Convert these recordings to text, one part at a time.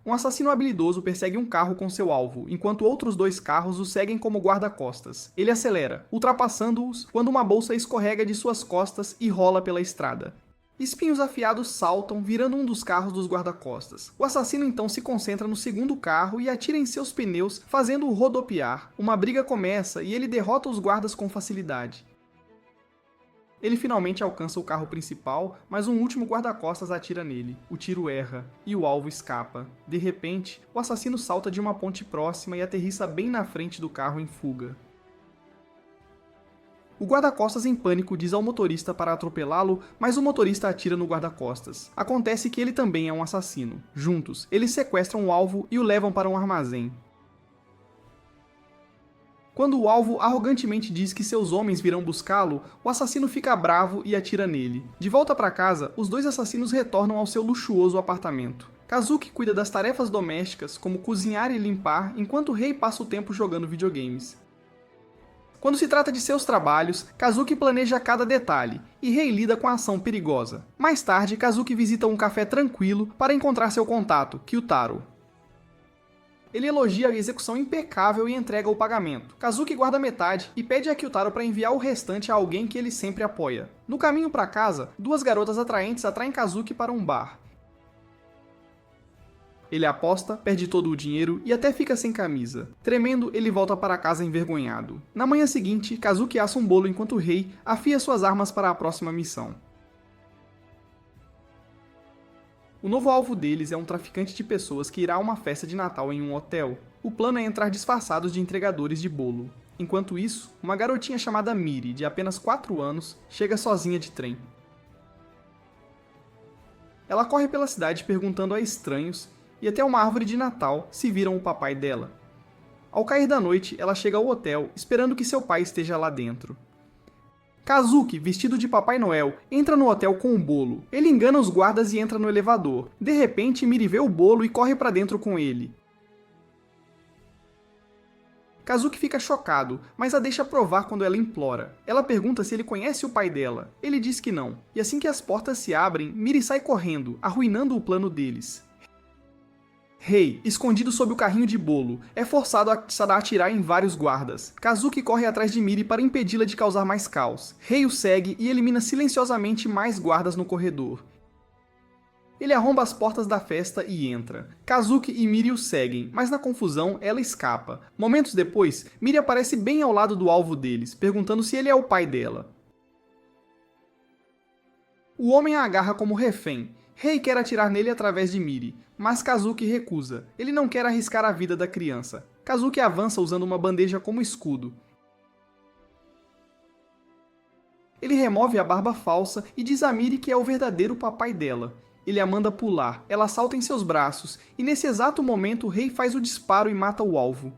Um assassino habilidoso persegue um carro com seu alvo, enquanto outros 2 carros o seguem como guarda-costas. Ele acelera, ultrapassando-os quando uma bolsa escorrega de suas costas e rola pela estrada. Espinhos afiados saltam, virando um dos carros dos guarda-costas. O assassino então se concentra no segundo carro e atira em seus pneus, fazendo-o rodopiar. Uma briga começa e ele derrota os guardas com facilidade. Ele finalmente alcança o carro principal, mas um último guarda-costas atira nele. O tiro erra, e o alvo escapa. De repente, o assassino salta de uma ponte próxima e aterrissa bem na frente do carro em fuga. O guarda-costas em pânico diz ao motorista para atropelá-lo, mas o motorista atira no guarda-costas. Acontece que ele também é um assassino. Juntos, eles sequestram o alvo e o levam para um armazém. Quando o alvo arrogantemente diz que seus homens virão buscá-lo, o assassino fica bravo e atira nele. De volta para casa, os 2 assassinos retornam ao seu luxuoso apartamento. Kazuki cuida das tarefas domésticas, como cozinhar e limpar, enquanto Rei passa o tempo jogando videogames. Quando se trata de seus trabalhos, Kazuki planeja cada detalhe, e Rei lida com a ação perigosa. Mais tarde, Kazuki visita um café tranquilo para encontrar seu contato, Kyutaro. Ele elogia a execução impecável e entrega o pagamento. Kazuki guarda metade e pede a Kyutaro para enviar o restante a alguém que ele sempre apoia. No caminho para casa, 2 garotas atraentes atraem Kazuki para um bar. Ele aposta, perde todo o dinheiro e até fica sem camisa. Tremendo, ele volta para casa envergonhado. Na manhã seguinte, Kazuki assa um bolo enquanto Rei afia suas armas para a próxima missão. O novo alvo deles é um traficante de pessoas que irá a uma festa de Natal em um hotel. O plano é entrar disfarçados de entregadores de bolo. Enquanto isso, uma garotinha chamada Miri, de apenas 4 anos, chega sozinha de trem. Ela corre pela cidade perguntando a estranhos e até uma árvore de Natal se viram o papai dela. Ao cair da noite, ela chega ao hotel esperando que seu pai esteja lá dentro. Kazuki, vestido de Papai Noel, entra no hotel com um bolo. Ele engana os guardas e entra no elevador. De repente, Miri vê o bolo e corre para dentro com ele. Kazuki fica chocado, mas a deixa provar quando ela implora. Ela pergunta se ele conhece o pai dela. Ele diz que não. E assim que as portas se abrem, Miri sai correndo, arruinando o plano deles. Rei, escondido sob o carrinho de bolo, é forçado a atirar em vários guardas. Kazuki corre atrás de Miri para impedi-la de causar mais caos. Rei o segue e elimina silenciosamente mais guardas no corredor. Ele arromba as portas da festa e entra. Kazuki e Miri o seguem, mas na confusão ela escapa. Momentos depois, Miri aparece bem ao lado do alvo deles, perguntando se ele é o pai dela. O homem a agarra como refém. Rei quer atirar nele através de Miri, mas Kazuki recusa. Ele não quer arriscar a vida da criança. Kazuki avança usando uma bandeja como escudo. Ele remove a barba falsa e diz a Miri que é o verdadeiro papai dela. Ele a manda pular, ela salta em seus braços, e nesse exato momento o Rei faz o disparo e mata o alvo.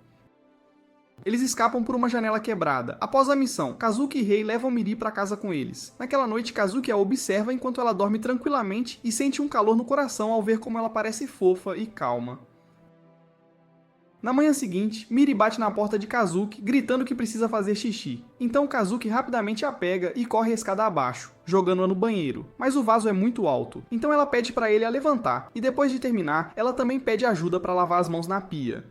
Eles escapam por uma janela quebrada. Após a missão, Kazuki e Rei levam Miri para casa com eles. Naquela noite, Kazuki a observa enquanto ela dorme tranquilamente e sente um calor no coração ao ver como ela parece fofa e calma. Na manhã seguinte, Miri bate na porta de Kazuki, gritando que precisa fazer xixi. Então Kazuki rapidamente a pega e corre a escada abaixo, jogando-a no banheiro. Mas o vaso é muito alto, então ela pede para ele a levantar, e depois de terminar, ela também pede ajuda para lavar as mãos na pia.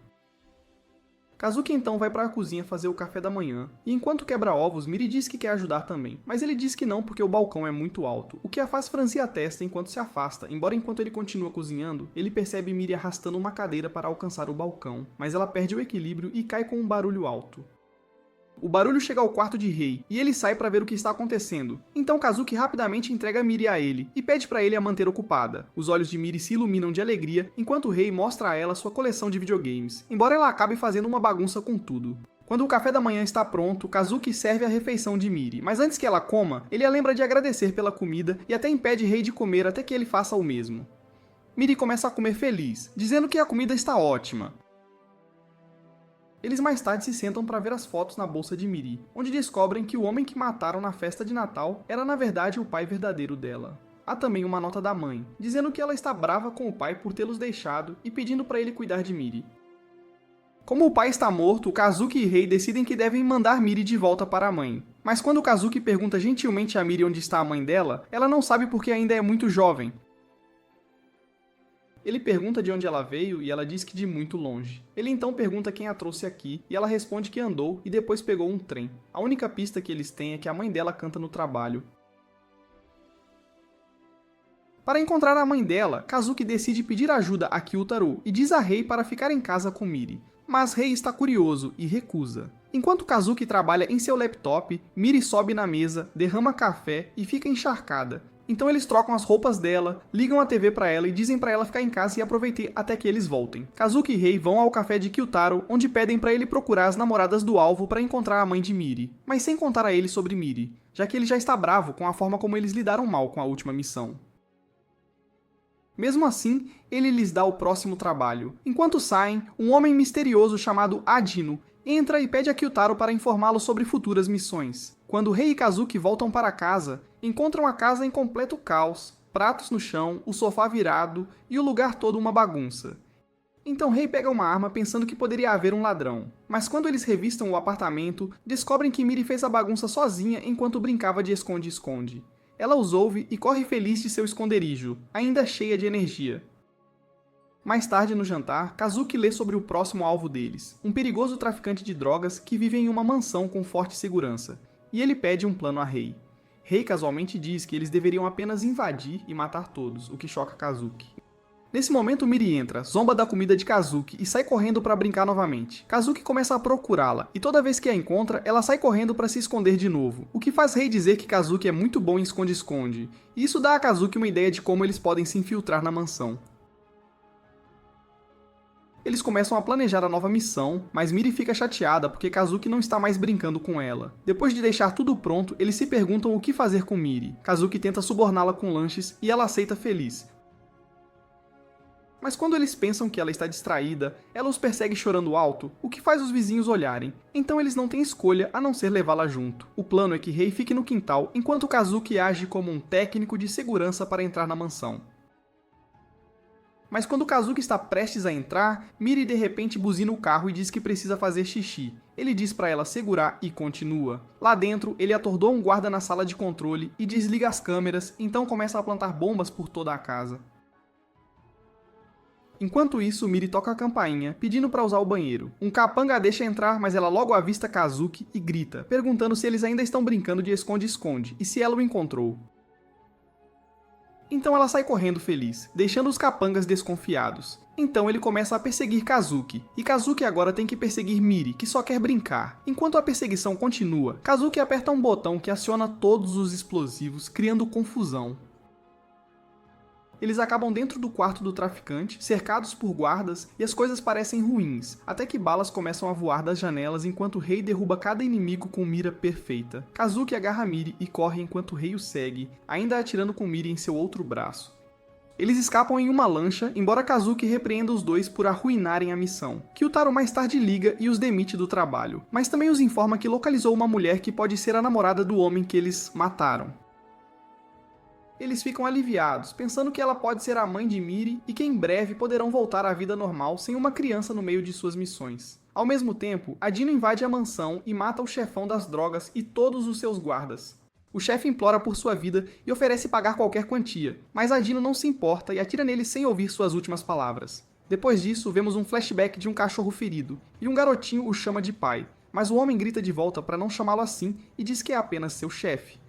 Kazuki então vai para a cozinha fazer o café da manhã, e enquanto quebra ovos, Miri diz que quer ajudar também, mas ele diz que não porque o balcão é muito alto, o que a faz franzir a testa enquanto se afasta, embora enquanto ele continua cozinhando, ele percebe Miri arrastando uma cadeira para alcançar o balcão, mas ela perde o equilíbrio e cai com um barulho alto. O barulho chega ao quarto de Rei, e ele sai para ver o que está acontecendo. Então Kazuki rapidamente entrega Miri a ele, e pede para ele a manter ocupada. Os olhos de Miri se iluminam de alegria, enquanto Rei mostra a ela sua coleção de videogames, embora ela acabe fazendo uma bagunça com tudo. Quando o café da manhã está pronto, Kazuki serve a refeição de Miri, mas antes que ela coma, ele a lembra de agradecer pela comida e até impede Rei de comer até que ele faça o mesmo. Miri começa a comer feliz, dizendo que a comida está ótima. Eles mais tarde se sentam para ver as fotos na bolsa de Miri, onde descobrem que o homem que mataram na festa de Natal era na verdade o pai verdadeiro dela. Há também uma nota da mãe, dizendo que ela está brava com o pai por tê-los deixado e pedindo para ele cuidar de Miri. Como o pai está morto, Kazuki e Rei decidem que devem mandar Miri de volta para a mãe. Mas quando Kazuki pergunta gentilmente a Miri onde está a mãe dela, ela não sabe porque ainda é muito jovem. Ele pergunta de onde ela veio e ela diz que de muito longe. Ele então pergunta quem a trouxe aqui e ela responde que andou e depois pegou um trem. A única pista que eles têm é que a mãe dela canta no trabalho. Para encontrar a mãe dela, Kazuki decide pedir ajuda a Kyutaro e diz a Rei para ficar em casa com Miri. Mas Rei está curioso e recusa. Enquanto Kazuki trabalha em seu laptop, Miri sobe na mesa, derrama café e fica encharcada. Então eles trocam as roupas dela, ligam a TV para ela e dizem para ela ficar em casa e aproveitar até que eles voltem. Kazuki e Rei vão ao café de Kyutaro, onde pedem para ele procurar as namoradas do alvo para encontrar a mãe de Miri, mas sem contar a ele sobre Miri, já que ele já está bravo com a forma como eles lidaram mal com a última missão. Mesmo assim, ele lhes dá o próximo trabalho. Enquanto saem, um homem misterioso chamado Adino entra e pede a Kyutaro para informá-lo sobre futuras missões. Quando Rei e Kazuki voltam para casa, encontram a casa em completo caos, pratos no chão, o sofá virado e o lugar todo uma bagunça. Então Rei pega uma arma pensando que poderia haver um ladrão. Mas quando eles revistam o apartamento, descobrem que Miri fez a bagunça sozinha enquanto brincava de esconde-esconde. Ela os ouve e corre feliz de seu esconderijo, ainda cheia de energia. Mais tarde no jantar, Kazuki lê sobre o próximo alvo deles, um perigoso traficante de drogas que vive em uma mansão com forte segurança, e ele pede um plano a Rei. Rei casualmente diz que eles deveriam apenas invadir e matar todos, o que choca Kazuki. Nesse momento Miri entra, zomba da comida de Kazuki e sai correndo para brincar novamente. Kazuki começa a procurá-la, e toda vez que a encontra, ela sai correndo para se esconder de novo, o que faz Rei dizer que Kazuki é muito bom em esconde-esconde, e isso dá a Kazuki uma ideia de como eles podem se infiltrar na mansão. Eles começam a planejar a nova missão, mas Miri fica chateada porque Kazuki não está mais brincando com ela. Depois de deixar tudo pronto, eles se perguntam o que fazer com Miri. Kazuki tenta suborná-la com lanches e ela aceita feliz. Mas quando eles pensam que ela está distraída, ela os persegue chorando alto, o que faz os vizinhos olharem. Então eles não têm escolha a não ser levá-la junto. O plano é que Rei fique no quintal, enquanto Kazuki age como um técnico de segurança para entrar na mansão. Mas quando Kazuki está prestes a entrar, Miri de repente buzina o carro e diz que precisa fazer xixi. Ele diz para ela segurar e continua. Lá dentro, ele atordoa um guarda na sala de controle e desliga as câmeras, então começa a plantar bombas por toda a casa. Enquanto isso, Miri toca a campainha, pedindo para usar o banheiro. Um capanga a deixa entrar, mas ela logo avista Kazuki e grita, perguntando se eles ainda estão brincando de esconde-esconde e se ela o encontrou. Então ela sai correndo feliz, deixando os capangas desconfiados. Então ele começa a perseguir Kazuki, e Kazuki agora tem que perseguir Miri, que só quer brincar. Enquanto a perseguição continua, Kazuki aperta um botão que aciona todos os explosivos, criando confusão. Eles acabam dentro do quarto do traficante, cercados por guardas, e as coisas parecem ruins, até que balas começam a voar das janelas enquanto Rei derruba cada inimigo com mira perfeita. Kazuki agarra Miri e corre enquanto Rei o segue, ainda atirando com Miri em seu outro braço. Eles escapam em uma lancha, embora Kazuki repreenda os dois por arruinarem a missão. Kyutaro mais tarde liga e os demite do trabalho, mas também os informa que localizou uma mulher que pode ser a namorada do homem que eles mataram. Eles ficam aliviados, pensando que ela pode ser a mãe de Miri e que em breve poderão voltar à vida normal sem uma criança no meio de suas missões. Ao mesmo tempo, Adino invade a mansão e mata o chefão das drogas e todos os seus guardas. O chefe implora por sua vida e oferece pagar qualquer quantia, mas Adino não se importa e atira nele sem ouvir suas últimas palavras. Depois disso, vemos um flashback de um cachorro ferido, e um garotinho o chama de pai, mas o homem grita de volta para não chamá-lo assim e diz que é apenas seu chefe.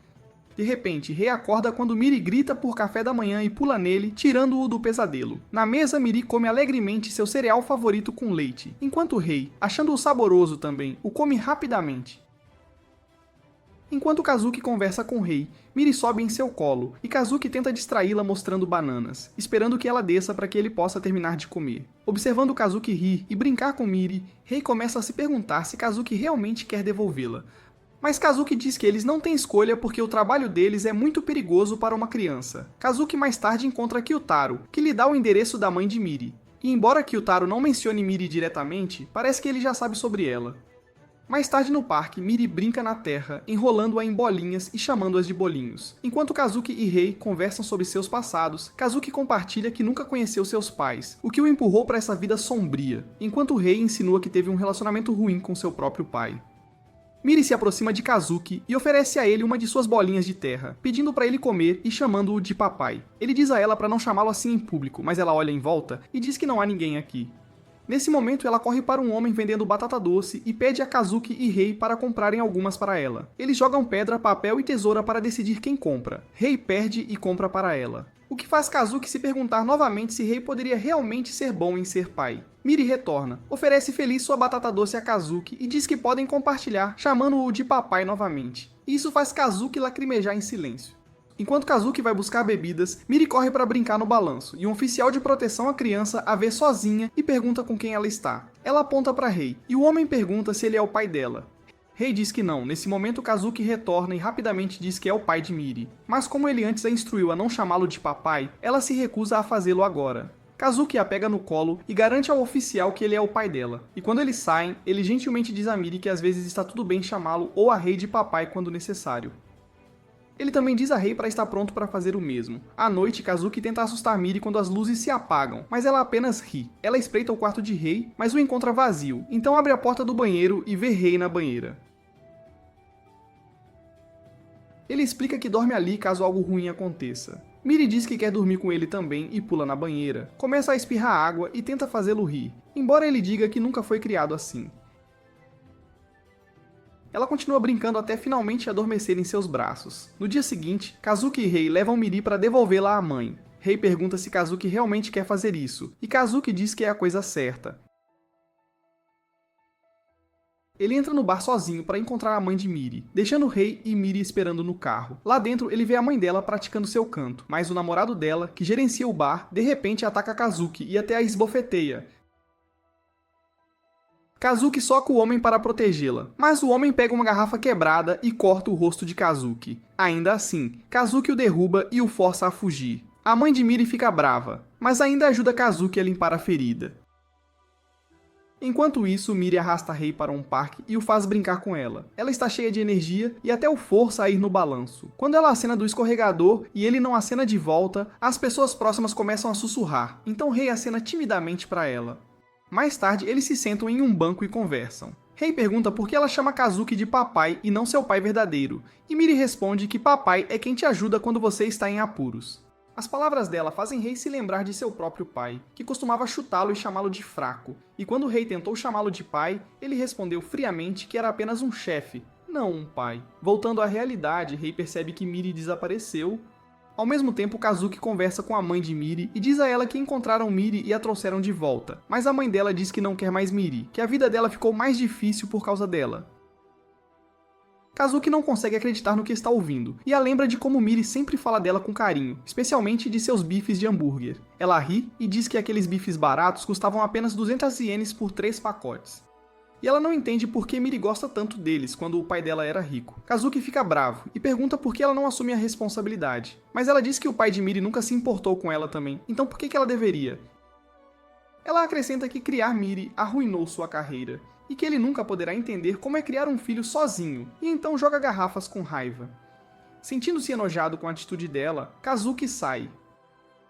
De repente, Rei acorda quando Miri grita por café da manhã e pula nele, tirando-o do pesadelo. Na mesa, Miri come alegremente seu cereal favorito com leite, enquanto Rei, achando-o saboroso também, o come rapidamente. Enquanto Kazuki conversa com Rei, Miri sobe em seu colo, e Kazuki tenta distraí-la mostrando bananas, esperando que ela desça para que ele possa terminar de comer. Observando Kazuki rir e brincar com Miri, Rei começa a se perguntar se Kazuki realmente quer devolvê-la. Mas Kazuki diz que eles não têm escolha porque o trabalho deles é muito perigoso para uma criança. Kazuki mais tarde encontra Kyutaro, que lhe dá o endereço da mãe de Miri. E embora Kyutaro não mencione Miri diretamente, parece que ele já sabe sobre ela. Mais tarde no parque, Miri brinca na terra, enrolando-a em bolinhas e chamando-as de bolinhos. Enquanto Kazuki e Rei conversam sobre seus passados, Kazuki compartilha que nunca conheceu seus pais, o que o empurrou para essa vida sombria, enquanto Rei insinua que teve um relacionamento ruim com seu próprio pai. Miri se aproxima de Kazuki e oferece a ele uma de suas bolinhas de terra, pedindo para ele comer e chamando-o de papai. Ele diz a ela para não chamá-lo assim em público, mas ela olha em volta e diz que não há ninguém aqui. Nesse momento, ela corre para um homem vendendo batata doce e pede a Kazuki e Rei para comprarem algumas para ela. Eles jogam pedra, papel e tesoura para decidir quem compra. Rei perde e compra para ela. O que faz Kazuki se perguntar novamente se Rei poderia realmente ser bom em ser pai. Miri retorna, oferece feliz sua batata doce a Kazuki e diz que podem compartilhar, chamando-o de papai novamente. Isso faz Kazuki lacrimejar em silêncio. Enquanto Kazuki vai buscar bebidas, Miri corre para brincar no balanço, e um oficial de proteção à criança a vê sozinha e pergunta com quem ela está. Ela aponta para Rei, e o homem pergunta se ele é o pai dela. Rei diz que não. Nesse momento, Kazuki retorna e rapidamente diz que é o pai de Miri. Mas como ele antes a instruiu a não chamá-lo de papai, ela se recusa a fazê-lo agora. Kazuki a pega no colo e garante ao oficial que ele é o pai dela. E quando eles saem, ele gentilmente diz a Miri que às vezes está tudo bem chamá-lo ou a Rei de papai quando necessário. Ele também diz a Rei para estar pronto para fazer o mesmo. À noite, Kazuki tenta assustar Miri quando as luzes se apagam, mas ela apenas ri. Ela espreita o quarto de Rei, mas o encontra vazio, então abre a porta do banheiro e vê Rei na banheira. Ele explica que dorme ali caso algo ruim aconteça. Miri diz que quer dormir com ele também e pula na banheira. Começa a espirrar água e tenta fazê-lo rir, embora ele diga que nunca foi criado assim. Ela continua brincando até finalmente adormecer em seus braços. No dia seguinte, Kazuki e Rei levam Miri para devolvê-la à mãe. Rei pergunta se Kazuki realmente quer fazer isso, e Kazuki diz que é a coisa certa. Ele entra no bar sozinho para encontrar a mãe de Miri, deixando Rei e Miri esperando no carro. Lá dentro, ele vê a mãe dela praticando seu canto, mas o namorado dela, que gerencia o bar, de repente ataca Kazuki e até a esbofeteia. Kazuki soca o homem para protegê-la, mas o homem pega uma garrafa quebrada e corta o rosto de Kazuki. Ainda assim, Kazuki o derruba e o força a fugir. A mãe de Miri fica brava, mas ainda ajuda Kazuki a limpar a ferida. Enquanto isso, Miri arrasta Rei para um parque e o faz brincar com ela. Ela está cheia de energia e até o força a ir no balanço. Quando ela acena do escorregador e ele não acena de volta, as pessoas próximas começam a sussurrar, então Rei acena timidamente para ela. Mais tarde, eles se sentam em um banco e conversam. Rei pergunta por que ela chama Kazuki de papai e não seu pai verdadeiro, e Miri responde que papai é quem te ajuda quando você está em apuros. As palavras dela fazem Rei se lembrar de seu próprio pai, que costumava chutá-lo e chamá-lo de fraco, e quando Rei tentou chamá-lo de pai, ele respondeu friamente que era apenas um chefe, não um pai. Voltando à realidade, Rei percebe que Miri desapareceu. Ao mesmo tempo, Kazuki conversa com a mãe de Miri e diz a ela que encontraram Miri e a trouxeram de volta, mas a mãe dela diz que não quer mais Miri, que a vida dela ficou mais difícil por causa dela. Kazuki não consegue acreditar no que está ouvindo, e a lembra de como Miri sempre fala dela com carinho, especialmente de seus bifes de hambúrguer. Ela ri e diz que aqueles bifes baratos custavam apenas 200 ienes por 3 pacotes. E ela não entende por que Miri gosta tanto deles quando o pai dela era rico. Kazuki fica bravo e pergunta por que ela não assume a responsabilidade. Mas ela diz que o pai de Miri nunca se importou com ela também, então por que ela deveria? Ela acrescenta que criar Miri arruinou sua carreira, e que ele nunca poderá entender como é criar um filho sozinho, e então joga garrafas com raiva. Sentindo-se enojado com a atitude dela, Kazuki sai.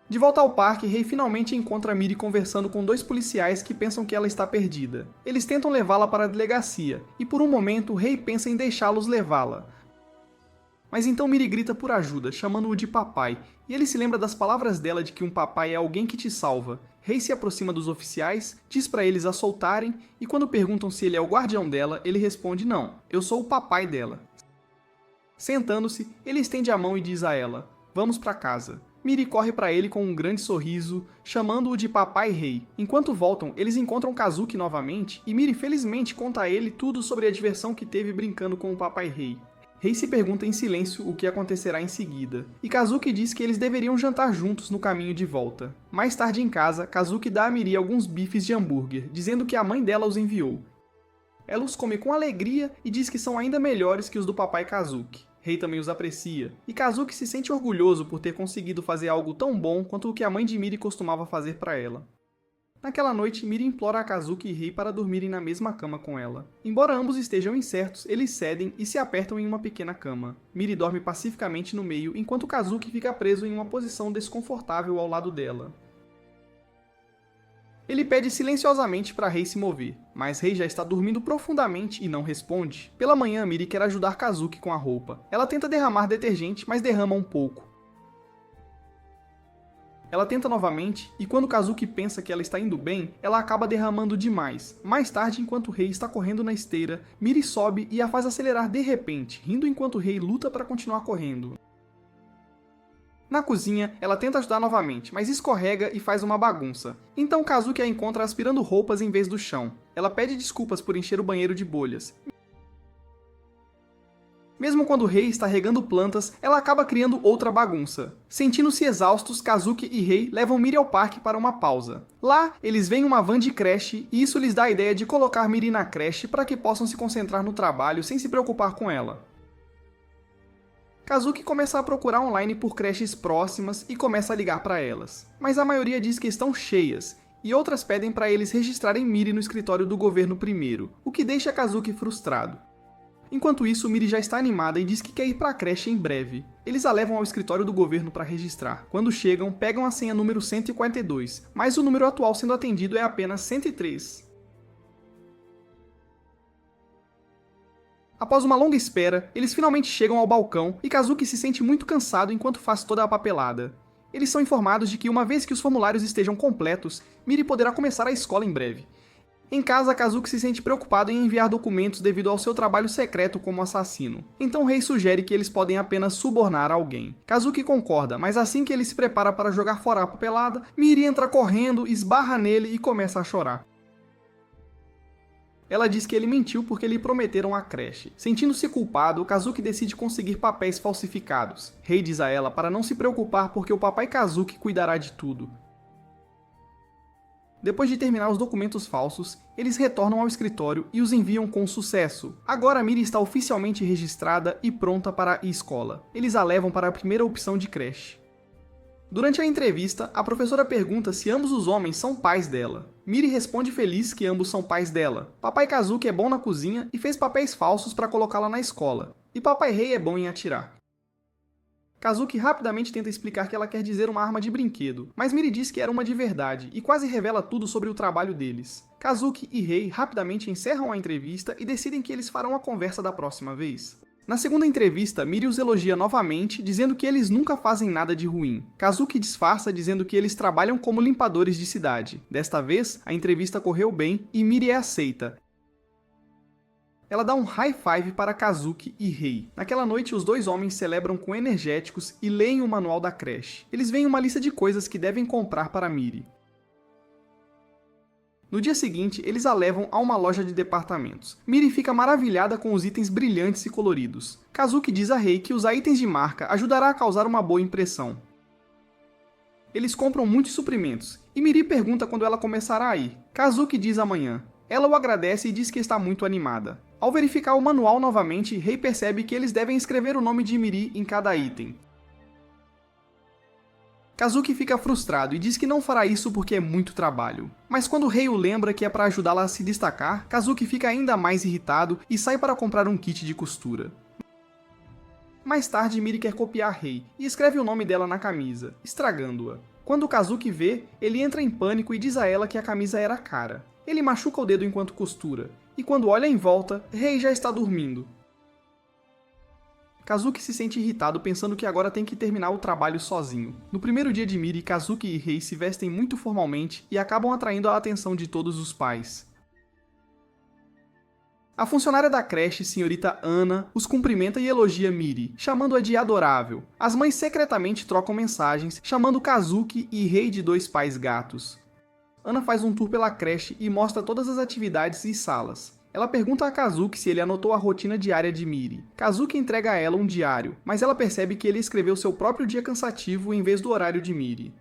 De volta ao parque, Rei finalmente encontra Miri conversando com 2 policiais que pensam que ela está perdida. Eles tentam levá-la para a delegacia, e por um momento Rei pensa em deixá-los levá-la. Mas então Miri grita por ajuda, chamando-o de papai, e ele se lembra das palavras dela de que um papai é alguém que te salva. Rei se aproxima dos oficiais, diz para eles a soltarem, e quando perguntam se ele é o guardião dela, ele responde não, eu sou o papai dela. Sentando-se, ele estende a mão e diz a ela, vamos para casa. Miri corre para ele com um grande sorriso, chamando-o de Papai Rei. Enquanto voltam, eles encontram Kazuki novamente, e Miri felizmente conta a ele tudo sobre a diversão que teve brincando com o Papai Rei. Rei se pergunta em silêncio o que acontecerá em seguida, e Kazuki diz que eles deveriam jantar juntos no caminho de volta. Mais tarde em casa, Kazuki dá a Miri alguns bifes de hambúrguer, dizendo que a mãe dela os enviou. Ela os come com alegria e diz que são ainda melhores que os do papai Kazuki. Rei também os aprecia, e Kazuki se sente orgulhoso por ter conseguido fazer algo tão bom quanto o que a mãe de Miri costumava fazer para ela. Naquela noite, Miri implora a Kazuki e Rei para dormirem na mesma cama com ela. Embora ambos estejam incertos, eles cedem e se apertam em uma pequena cama. Miri dorme pacificamente no meio, enquanto Kazuki fica preso em uma posição desconfortável ao lado dela. Ele pede silenciosamente para Rei se mover, mas Rei já está dormindo profundamente e não responde. Pela manhã, Miri quer ajudar Kazuki com a roupa. Ela tenta derramar detergente, mas derrama um pouco. Ela tenta novamente, e quando Kazuki pensa que ela está indo bem, ela acaba derramando demais. Mais tarde, enquanto Rei está correndo na esteira, Miri sobe e a faz acelerar de repente, rindo enquanto Rei luta para continuar correndo. Na cozinha, ela tenta ajudar novamente, mas escorrega e faz uma bagunça. Então Kazuki a encontra aspirando roupas em vez do chão. Ela pede desculpas por encher o banheiro de bolhas. Mesmo quando Rei está regando plantas, ela acaba criando outra bagunça. Sentindo-se exaustos, Kazuki e Rei levam Miri ao parque para uma pausa. Lá, eles veem uma van de creche e isso lhes dá a ideia de colocar Miri na creche para que possam se concentrar no trabalho sem se preocupar com ela. Kazuki começa a procurar online por creches próximas e começa a ligar para elas. Mas a maioria diz que estão cheias, e outras pedem para eles registrarem Miri no escritório do governo primeiro, o que deixa Kazuki frustrado. Enquanto isso, Miri já está animada e diz que quer ir para a creche em breve. Eles a levam ao escritório do governo para registrar. Quando chegam, pegam a senha número 142, mas o número atual sendo atendido é apenas 103. Após uma longa espera, eles finalmente chegam ao balcão e Kazuki se sente muito cansado enquanto faz toda a papelada. Eles são informados de que uma vez que os formulários estejam completos, Miri poderá começar a escola em breve. Em casa, Kazuki se sente preocupado em enviar documentos devido ao seu trabalho secreto como assassino. Então Rei sugere que eles podem apenas subornar alguém. Kazuki concorda, mas assim que ele se prepara para jogar fora a papelada, Miri entra correndo, esbarra nele e começa a chorar. Ela diz que ele mentiu porque lhe prometeram a creche. Sentindo-se culpado, Kazuki decide conseguir papéis falsificados. Rei diz a ela para não se preocupar porque o papai Kazuki cuidará de tudo. Depois de terminar os documentos falsos, eles retornam ao escritório e os enviam com sucesso. Agora Miri está oficialmente registrada e pronta para a escola. Eles a levam para a primeira opção de creche. Durante a entrevista, a professora pergunta se ambos os homens são pais dela. Miri responde feliz que ambos são pais dela. Papai Kazuki é bom na cozinha e fez papéis falsos para colocá-la na escola. E Papai Rei é bom em atirar. Kazuki rapidamente tenta explicar que ela quer dizer uma arma de brinquedo, mas Miri diz que era uma de verdade e quase revela tudo sobre o trabalho deles. Kazuki e Rei rapidamente encerram a entrevista e decidem que eles farão a conversa da próxima vez. Na segunda entrevista, Miri os elogia novamente, dizendo que eles nunca fazem nada de ruim. Kazuki disfarça dizendo que eles trabalham como limpadores de cidade. Desta vez, a entrevista correu bem e Miri é aceita. Ela dá um high five para Kazuki e Rei. Naquela noite, os dois homens celebram com energéticos e leem o manual da creche. Eles veem uma lista de coisas que devem comprar para Miri. No dia seguinte, eles a levam a uma loja de departamentos. Miri fica maravilhada com os itens brilhantes e coloridos. Kazuki diz a Rei que usar itens de marca ajudará a causar uma boa impressão. Eles compram muitos suprimentos, e Miri pergunta quando ela começará a ir. Kazuki diz amanhã. Ela o agradece e diz que está muito animada. Ao verificar o manual novamente, Rei percebe que eles devem escrever o nome de Miri em cada item. Kazuki fica frustrado e diz que não fará isso porque é muito trabalho. Mas quando Rei o lembra que é para ajudá-la a se destacar, Kazuki fica ainda mais irritado e sai para comprar um kit de costura. Mais tarde, Miri quer copiar Rei e escreve o nome dela na camisa, estragando-a. Quando Kazuki vê, ele entra em pânico e diz a ela que a camisa era cara. Ele machuca o dedo enquanto costura, e quando olha em volta, Rei já está dormindo. Kazuki se sente irritado pensando que agora tem que terminar o trabalho sozinho. No primeiro dia de Miri, Kazuki e Rei se vestem muito formalmente e acabam atraindo a atenção de todos os pais. A funcionária da creche, senhorita Ana, os cumprimenta e elogia Miri, chamando-a de adorável. As mães secretamente trocam mensagens, chamando Kazuki e Rei de dois pais gatos. Ana faz um tour pela creche e mostra todas as atividades e salas. Ela pergunta a Kazuki se ele anotou a rotina diária de Miri. Kazuki entrega a ela um diário, mas ela percebe que ele escreveu seu próprio dia cansativo em vez do horário de Miri.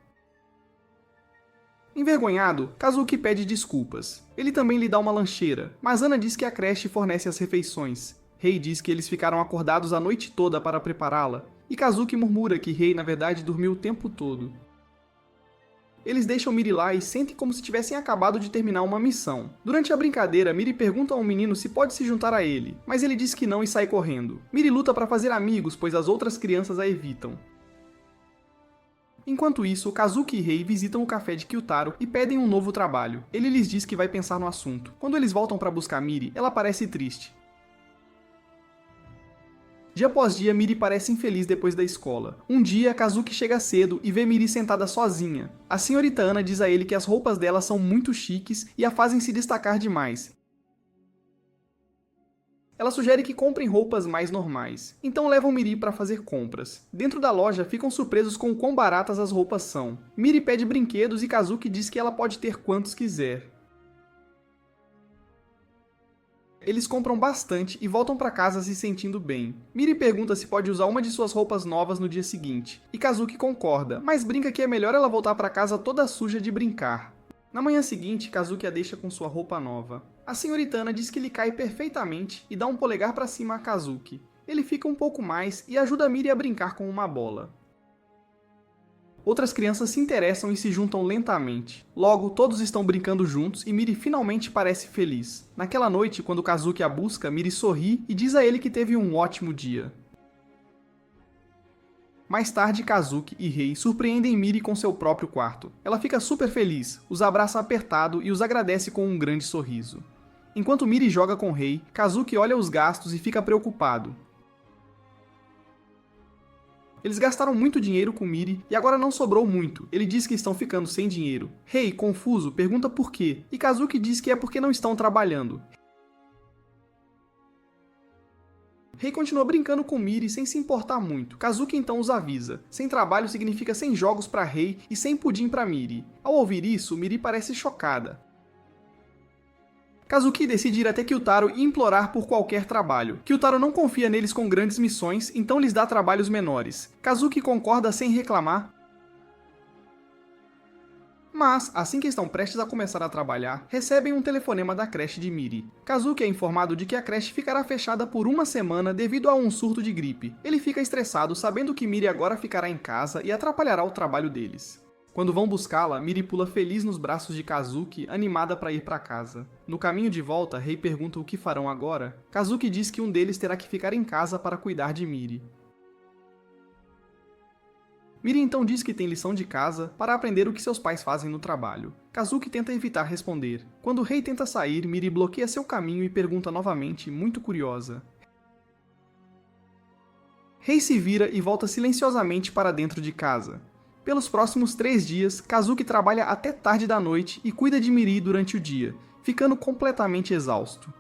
Envergonhado, Kazuki pede desculpas. Ele também lhe dá uma lancheira, mas Ana diz que a creche fornece as refeições. Rei diz que eles ficaram acordados a noite toda para prepará-la, e Kazuki murmura que Rei na verdade dormiu o tempo todo. Eles deixam Miri lá e sentem como se tivessem acabado de terminar uma missão. Durante a brincadeira, Miri pergunta ao menino se pode se juntar a ele, mas ele diz que não e sai correndo. Miri luta para fazer amigos, pois as outras crianças a evitam. Enquanto isso, Kazuki e Rei visitam o café de Kyutaro e pedem um novo trabalho. Ele lhes diz que vai pensar no assunto. Quando eles voltam para buscar Miri, ela parece triste. Dia após dia, Miri parece infeliz depois da escola. Um dia, Kazuki chega cedo e vê Miri sentada sozinha. A senhorita Ana diz a ele que as roupas dela são muito chiques e a fazem se destacar demais. Ela sugere que comprem roupas mais normais. Então levam Miri para fazer compras. Dentro da loja, ficam surpresos com o quão baratas as roupas são. Miri pede brinquedos e Kazuki diz que ela pode ter quantos quiser. Eles compram bastante e voltam para casa se sentindo bem. Miri pergunta se pode usar uma de suas roupas novas no dia seguinte, e Kazuki concorda, mas brinca que é melhor ela voltar para casa toda suja de brincar. Na manhã seguinte, Kazuki a deixa com sua roupa nova. A senhorita Ana diz que lhe cai perfeitamente e dá um polegar para cima a Kazuki. Ele fica um pouco mais e ajuda Miri a brincar com uma bola. Outras crianças se interessam e se juntam lentamente. Logo, todos estão brincando juntos e Miri finalmente parece feliz. Naquela noite, quando Kazuki a busca, Miri sorri e diz a ele que teve um ótimo dia. Mais tarde, Kazuki e Rei surpreendem Miri com seu próprio quarto. Ela fica super feliz, os abraça apertado e os agradece com um grande sorriso. Enquanto Miri joga com Rei, Kazuki olha os gastos e fica preocupado. Eles gastaram muito dinheiro com Miri e agora não sobrou muito. Ele diz que estão ficando sem dinheiro. Rei, confuso, pergunta por quê, e Kazuki diz que é porque não estão trabalhando. Rei continua brincando com Miri sem se importar muito. Kazuki então os avisa. Sem trabalho significa sem jogos para Rei e sem pudim para Miri. Ao ouvir isso, Miri parece chocada. Kazuki decide ir até Kyutaro e implorar por qualquer trabalho. Kyutaro não confia neles com grandes missões, então lhes dá trabalhos menores. Kazuki concorda sem reclamar, mas, assim que estão prestes a começar a trabalhar, recebem um telefonema da creche de Miri. Kazuki é informado de que a creche ficará fechada por uma semana devido a um surto de gripe. Ele fica estressado sabendo que Miri agora ficará em casa e atrapalhará o trabalho deles. Quando vão buscá-la, Miri pula feliz nos braços de Kazuki, animada para ir para casa. No caminho de volta, Rei pergunta o que farão agora. Kazuki diz que um deles terá que ficar em casa para cuidar de Miri. Miri então diz que tem lição de casa para aprender o que seus pais fazem no trabalho. Kazuki tenta evitar responder. Quando Rei tenta sair, Miri bloqueia seu caminho e pergunta novamente, muito curiosa. Rei se vira e volta silenciosamente para dentro de casa. Pelos próximos 3 dias, Kazuki trabalha até tarde da noite e cuida de Miri durante o dia, ficando completamente exausto.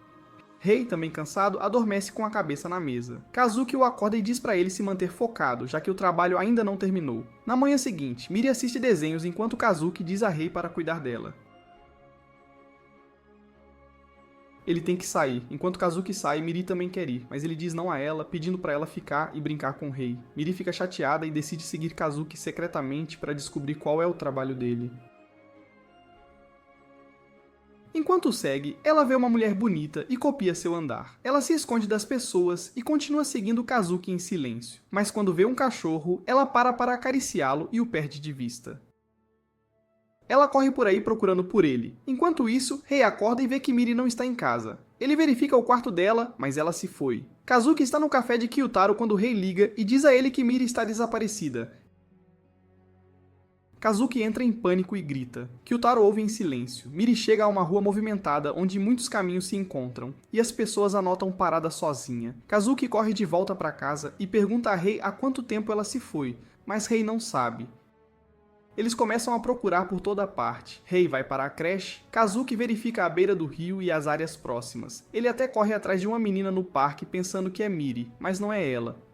Rei, também cansado, adormece com a cabeça na mesa. Kazuki o acorda e diz para ele se manter focado, já que o trabalho ainda não terminou. Na manhã seguinte, Miri assiste desenhos enquanto Kazuki diz a Rei para cuidar dela. Ele tem que sair. Enquanto Kazuki sai, Miri também quer ir, mas ele diz não a ela, pedindo para ela ficar e brincar com o Rei. Miri fica chateada e decide seguir Kazuki secretamente para descobrir qual é o trabalho dele. Enquanto segue, ela vê uma mulher bonita e copia seu andar. Ela se esconde das pessoas e continua seguindo Kazuki em silêncio. Mas quando vê um cachorro, ela para acariciá-lo e o perde de vista. Ela corre por aí procurando por ele. Enquanto isso, Rei acorda e vê que Miri não está em casa. Ele verifica o quarto dela, mas ela se foi. Kazuki está no café de Kyutaro quando o Rei liga e diz a ele que Miri está desaparecida. Kazuki entra em pânico e grita. Kyutaro ouve em silêncio. Miri chega a uma rua movimentada onde muitos caminhos se encontram, e as pessoas a notam parada sozinha. Kazuki corre de volta para casa e pergunta a Rei há quanto tempo ela se foi, mas Rei não sabe. Eles começam a procurar por toda parte. Rei vai para a creche, Kazuki verifica a beira do rio e as áreas próximas. Ele até corre atrás de uma menina no parque pensando que é Miri, mas não é ela.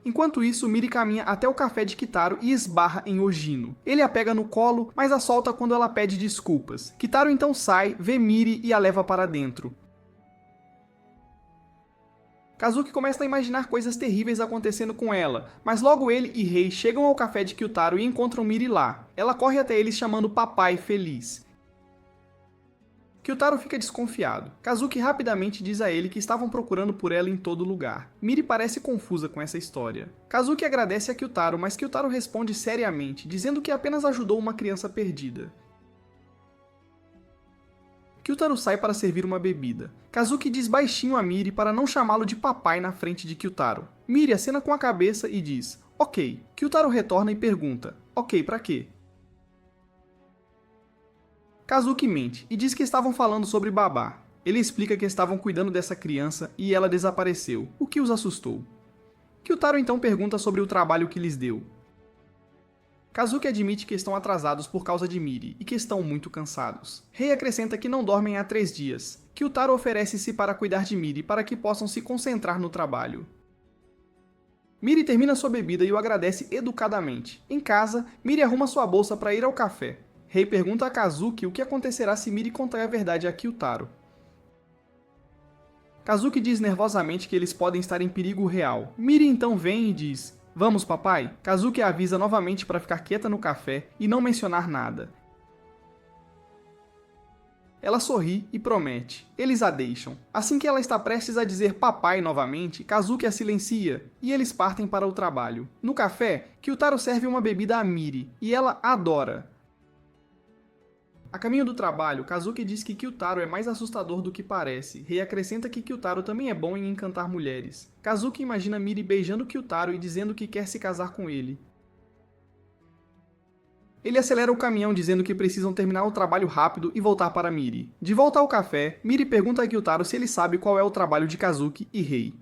Enquanto isso, Miri caminha até o café de Kitaro e esbarra em Ojino. Ele a pega no colo, mas a solta quando ela pede desculpas. Kitaro então sai, vê Miri e a leva para dentro. Kazuki começa a imaginar coisas terríveis acontecendo com ela, mas logo ele e Rei chegam ao café de Kyutaro e encontram Miri lá. Ela corre até eles chamando papai feliz. Kyutaro fica desconfiado. Kazuki rapidamente diz a ele que estavam procurando por ela em todo lugar. Miri parece confusa com essa história. Kazuki agradece a Kyutaro, mas Kyutaro responde seriamente, dizendo que apenas ajudou uma criança perdida. Kyutaro sai para servir uma bebida. Kazuki diz baixinho a Miri para não chamá-lo de papai na frente de Kyutaro. Miri acena com a cabeça e diz, ok. Kyutaro retorna e pergunta, ok, pra quê? Kazuki mente e diz que estavam falando sobre babá. Ele explica que estavam cuidando dessa criança e ela desapareceu, o que os assustou. Kyutaro então pergunta sobre o trabalho que lhes deu. Kazuki admite que estão atrasados por causa de Miri e que estão muito cansados. Rei acrescenta que não dormem há 3 dias. Kyutaro oferece-se para cuidar de Miri para que possam se concentrar no trabalho. Miri termina sua bebida e o agradece educadamente. Em casa, Miri arruma sua bolsa para ir ao café. Rei pergunta a Kazuki o que acontecerá se Miri contar a verdade a Kyutaro. Kazuki diz nervosamente que eles podem estar em perigo real. Miri então vem e diz, vamos papai? Kazuki a avisa novamente para ficar quieta no café e não mencionar nada. Ela sorri e promete. Eles a deixam. Assim que ela está prestes a dizer papai novamente, Kazuki a silencia e eles partem para o trabalho. No café, Kyutaro serve uma bebida a Miri e ela adora. A caminho do trabalho, Kazuki diz que Kyutaro é mais assustador do que parece. Rei acrescenta que Kyutaro também é bom em encantar mulheres. Kazuki imagina Miri beijando Kyutaro e dizendo que quer se casar com ele. Ele acelera o caminhão dizendo que precisam terminar o trabalho rápido e voltar para Miri. De volta ao café, Miri pergunta a Kyutaro se ele sabe qual é o trabalho de Kazuki e Rei.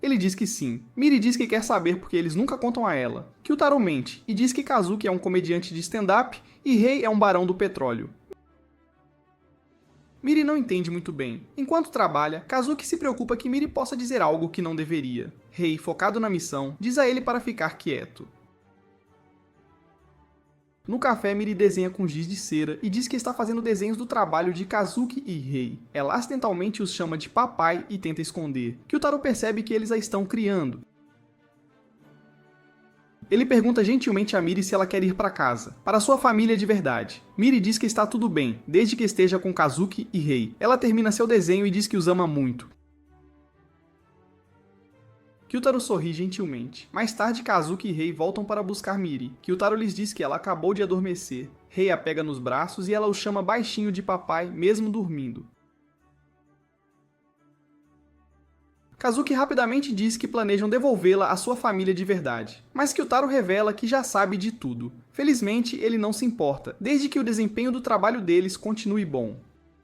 Ele diz que sim. Miri diz que quer saber porque eles nunca contam a ela. Kyutaro mente e diz que Kazuki é um comediante de stand-up e Rei é um barão do petróleo. Miri não entende muito bem. Enquanto trabalha, Kazuki se preocupa que Miri possa dizer algo que não deveria. Rei, focado na missão, diz a ele para ficar quieto. No café, Miri desenha com giz de cera e diz que está fazendo desenhos do trabalho de Kazuki e Rei. Ela acidentalmente os chama de papai e tenta esconder. Kyutaro percebe que eles a estão criando. Ele pergunta gentilmente a Miri se ela quer ir para casa, para sua família de verdade. Miri diz que está tudo bem, desde que esteja com Kazuki e Rei. Ela termina seu desenho e diz que os ama muito. Kyutaro sorri gentilmente. Mais tarde, Kazuki e Rei voltam para buscar Miri. Kyutaro lhes diz que ela acabou de adormecer. Rei a pega nos braços e ela o chama baixinho de papai, mesmo dormindo. Kazuki rapidamente diz que planejam devolvê-la à sua família de verdade, mas Kyutaro revela que já sabe de tudo. Felizmente, ele não se importa, desde que o desempenho do trabalho deles continue bom.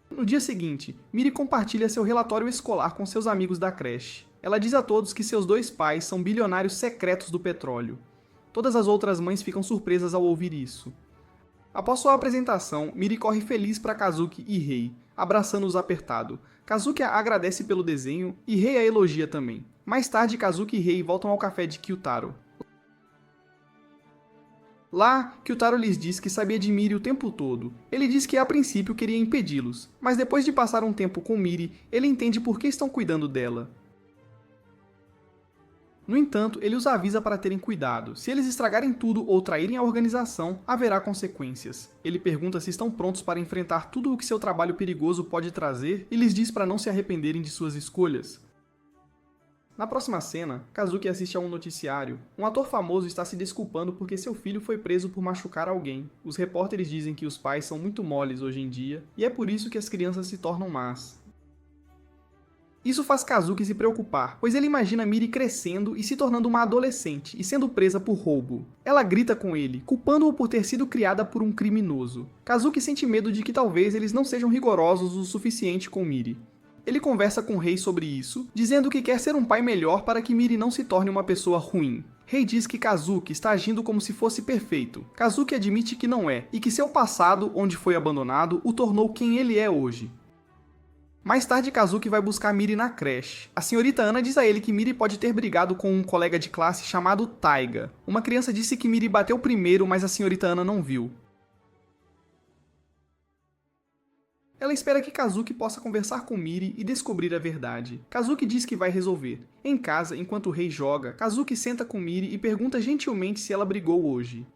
No dia seguinte, Miri compartilha seu relatório escolar com seus amigos da creche. Ela diz a todos que seus 2 pais são bilionários secretos do petróleo. Todas as outras mães ficam surpresas ao ouvir isso. Após sua apresentação, Miri corre feliz para Kazuki e Rei, abraçando-os apertado. Kazuki a agradece pelo desenho e Rei a elogia também. Mais tarde, Kazuki e Rei voltam ao café de Kyutaro. Lá, Kyutaro lhes diz que sabia de Miri o tempo todo. Ele diz que a princípio queria impedi-los, mas depois de passar um tempo com Miri, ele entende por que estão cuidando dela. No entanto, ele os avisa para terem cuidado. Se eles estragarem tudo ou traírem a organização, haverá consequências. Ele pergunta se estão prontos para enfrentar tudo o que seu trabalho perigoso pode trazer e lhes diz para não se arrependerem de suas escolhas. Na próxima cena, Kazuki assiste a um noticiário. Um ator famoso está se desculpando porque seu filho foi preso por machucar alguém. Os repórteres dizem que os pais são muito moles hoje em dia, e é por isso que as crianças se tornam más. Isso faz Kazuki se preocupar, pois ele imagina Miri crescendo e se tornando uma adolescente e sendo presa por roubo. Ela grita com ele, culpando-o por ter sido criada por um criminoso. Kazuki sente medo de que talvez eles não sejam rigorosos o suficiente com Miri. Ele conversa com Rei sobre isso, dizendo que quer ser um pai melhor para que Miri não se torne uma pessoa ruim. Rei diz que Kazuki está agindo como se fosse perfeito. Kazuki admite que não é, e que seu passado, onde foi abandonado, o tornou quem ele é hoje. Mais tarde, Kazuki vai buscar Miri na creche. A senhorita Ana diz a ele que Miri pode ter brigado com um colega de classe chamado Taiga. Uma criança disse que Miri bateu primeiro, mas a senhorita Ana não viu. Ela espera que Kazuki possa conversar com Miri e descobrir a verdade. Kazuki diz que vai resolver. Em casa, enquanto o Rei joga, Kazuki senta com Miri e pergunta gentilmente se ela brigou hoje.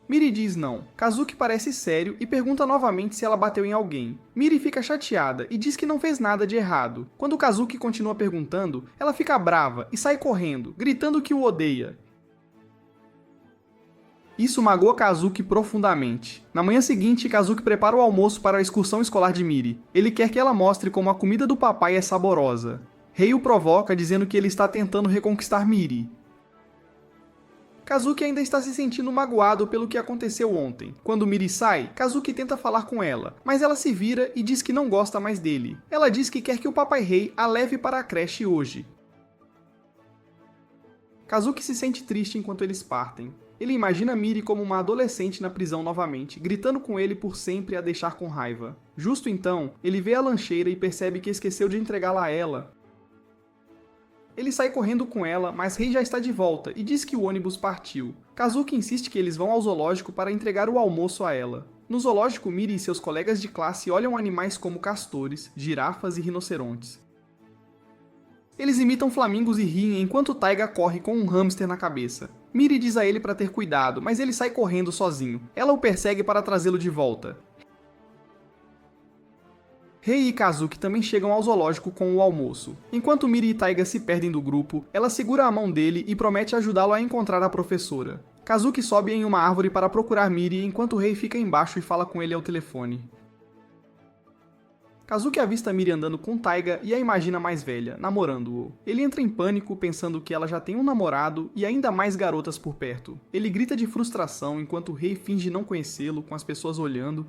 Miri diz não. Kazuki parece sério e pergunta novamente se ela bateu em alguém. Miri fica chateada e diz que não fez nada de errado. Quando Kazuki continua perguntando, ela fica brava e sai correndo, gritando que o odeia. Isso magoa Kazuki profundamente. Na manhã seguinte, Kazuki prepara o almoço para a excursão escolar de Miri. Ele quer que ela mostre como a comida do papai é saborosa. Rei o provoca dizendo que ele está tentando reconquistar Miri. Kazuki ainda está se sentindo magoado pelo que aconteceu ontem. Quando Miri sai, Kazuki tenta falar com ela, mas ela se vira e diz que não gosta mais dele. Ela diz que quer que o papai rei a leve para a creche hoje. Kazuki se sente triste enquanto eles partem. Ele imagina Miri como uma adolescente na prisão novamente, gritando com ele por sempre a deixar com raiva. Justo então, ele vê a lancheira e percebe que esqueceu de entregá-la a ela. Ele sai correndo com ela, mas Rei já está de volta e diz que o ônibus partiu. Kazuki insiste que eles vão ao zoológico para entregar o almoço a ela. No zoológico, Miri e seus colegas de classe olham animais como castores, girafas e rinocerontes. Eles imitam flamingos e riem enquanto Taiga corre com um hamster na cabeça. Miri diz a ele para ter cuidado, mas ele sai correndo sozinho. Ela o persegue para trazê-lo de volta. Rei e Kazuki também chegam ao zoológico com o almoço. Enquanto Miri e Taiga se perdem do grupo, ela segura a mão dele e promete ajudá-lo a encontrar a professora. Kazuki sobe em uma árvore para procurar Miri enquanto Rei fica embaixo e fala com ele ao telefone. Kazuki avista Miri andando com Taiga e a imagina mais velha, namorando-o. Ele entra em pânico, pensando que ela já tem um namorado e ainda mais garotas por perto. Ele grita de frustração enquanto Rei finge não conhecê-lo, com as pessoas olhando.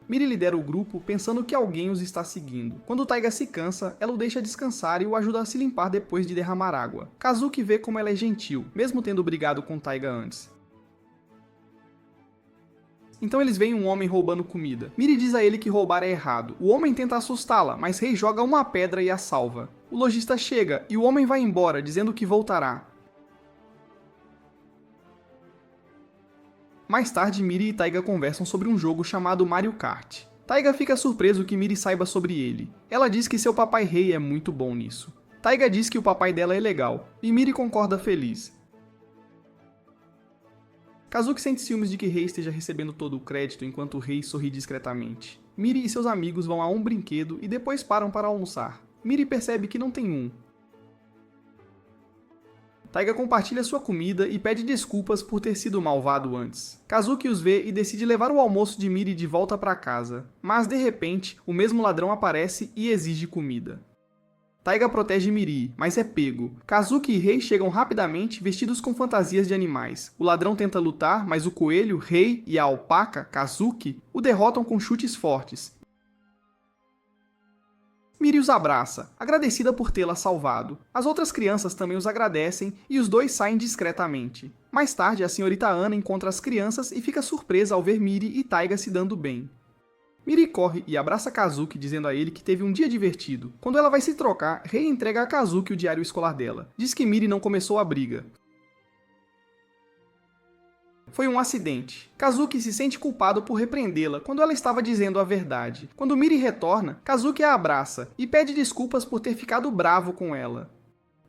Miri lidera o grupo, pensando que alguém os está seguindo. Quando Taiga se cansa, ela o deixa descansar e o ajuda a se limpar depois de derramar água. Kazuki vê como ela é gentil, mesmo tendo brigado com Taiga antes. Então eles veem um homem roubando comida. Miri diz a ele que roubar é errado. O homem tenta assustá-la, mas Rei joga uma pedra e a salva. O lojista chega e o homem vai embora, dizendo que voltará. Mais tarde, Miri e Taiga conversam sobre um jogo chamado Mario Kart. Taiga fica surpreso que Miri saiba sobre ele. Ela diz que seu papai Rei é muito bom nisso. Taiga diz que o papai dela é legal, e Miri concorda feliz. Kazuki sente ciúmes de que Rei esteja recebendo todo o crédito enquanto o Rei sorri discretamente. Miri e seus amigos vão a um brinquedo e depois param para almoçar. Miri percebe que não tem um. Taiga compartilha sua comida e pede desculpas por ter sido malvado antes. Kazuki os vê e decide levar o almoço de Miri de volta para casa. Mas, de repente, o mesmo ladrão aparece e exige comida. Taiga protege Miri, mas é pego. Kazuki e Rei chegam rapidamente vestidos com fantasias de animais. O ladrão tenta lutar, mas o coelho, Rei e a alpaca, Kazuki, o derrotam com chutes fortes. Miri os abraça, agradecida por tê-la salvado. As outras crianças também os agradecem e os dois saem discretamente. Mais tarde, a senhorita Ana encontra as crianças e fica surpresa ao ver Miri e Taiga se dando bem. Miri corre e abraça Kazuki, dizendo a ele que teve um dia divertido. Quando ela vai se trocar, Rei entrega a Kazuki o diário escolar dela. Diz que Miri não começou a briga. Foi um acidente. Kazuki se sente culpado por repreendê-la quando ela estava dizendo a verdade. Quando Miri retorna, Kazuki a abraça e pede desculpas por ter ficado bravo com ela.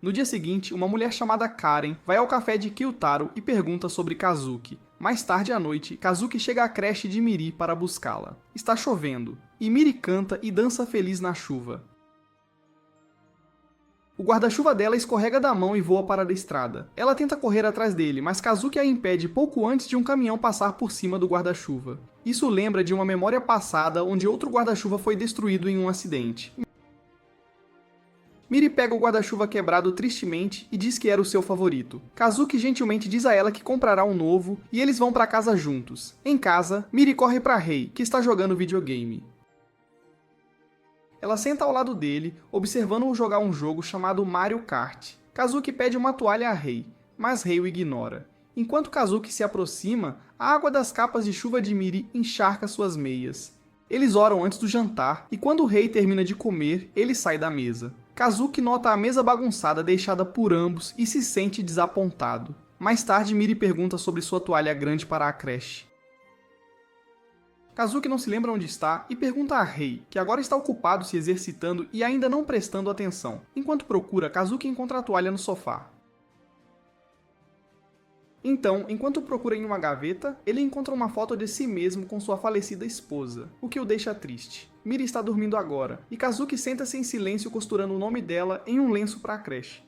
No dia seguinte, uma mulher chamada Karen vai ao café de Kyutaro e pergunta sobre Kazuki. Mais tarde à noite, Kazuki chega à creche de Miri para buscá-la. Está chovendo, e Miri canta e dança feliz na chuva. O guarda-chuva dela escorrega da mão e voa para a estrada. Ela tenta correr atrás dele, mas Kazuki a impede pouco antes de um caminhão passar por cima do guarda-chuva. Isso lembra de uma memória passada onde outro guarda-chuva foi destruído em um acidente. Miri pega o guarda-chuva quebrado tristemente e diz que era o seu favorito. Kazuki gentilmente diz a ela que comprará um novo e eles vão para casa juntos. Em casa, Miri corre para Rei, que está jogando videogame. Ela senta ao lado dele, observando-o jogar um jogo chamado Mario Kart. Kazuki pede uma toalha a Rei, mas Rei o ignora. Enquanto Kazuki se aproxima, a água das capas de chuva de Miri encharca suas meias. Eles oram antes do jantar, e quando o Rei termina de comer, ele sai da mesa. Kazuki nota a mesa bagunçada deixada por ambos e se sente desapontado. Mais tarde, Miri pergunta sobre sua toalha grande para a creche. Kazuki não se lembra onde está e pergunta a Rei, que agora está ocupado se exercitando e ainda não prestando atenção. Enquanto procura, Kazuki encontra a toalha no sofá. Então, enquanto procura em uma gaveta, ele encontra uma foto de si mesmo com sua falecida esposa, o que o deixa triste. Miri está dormindo agora, e Kazuki senta-se em silêncio costurando o nome dela em um lenço para a creche.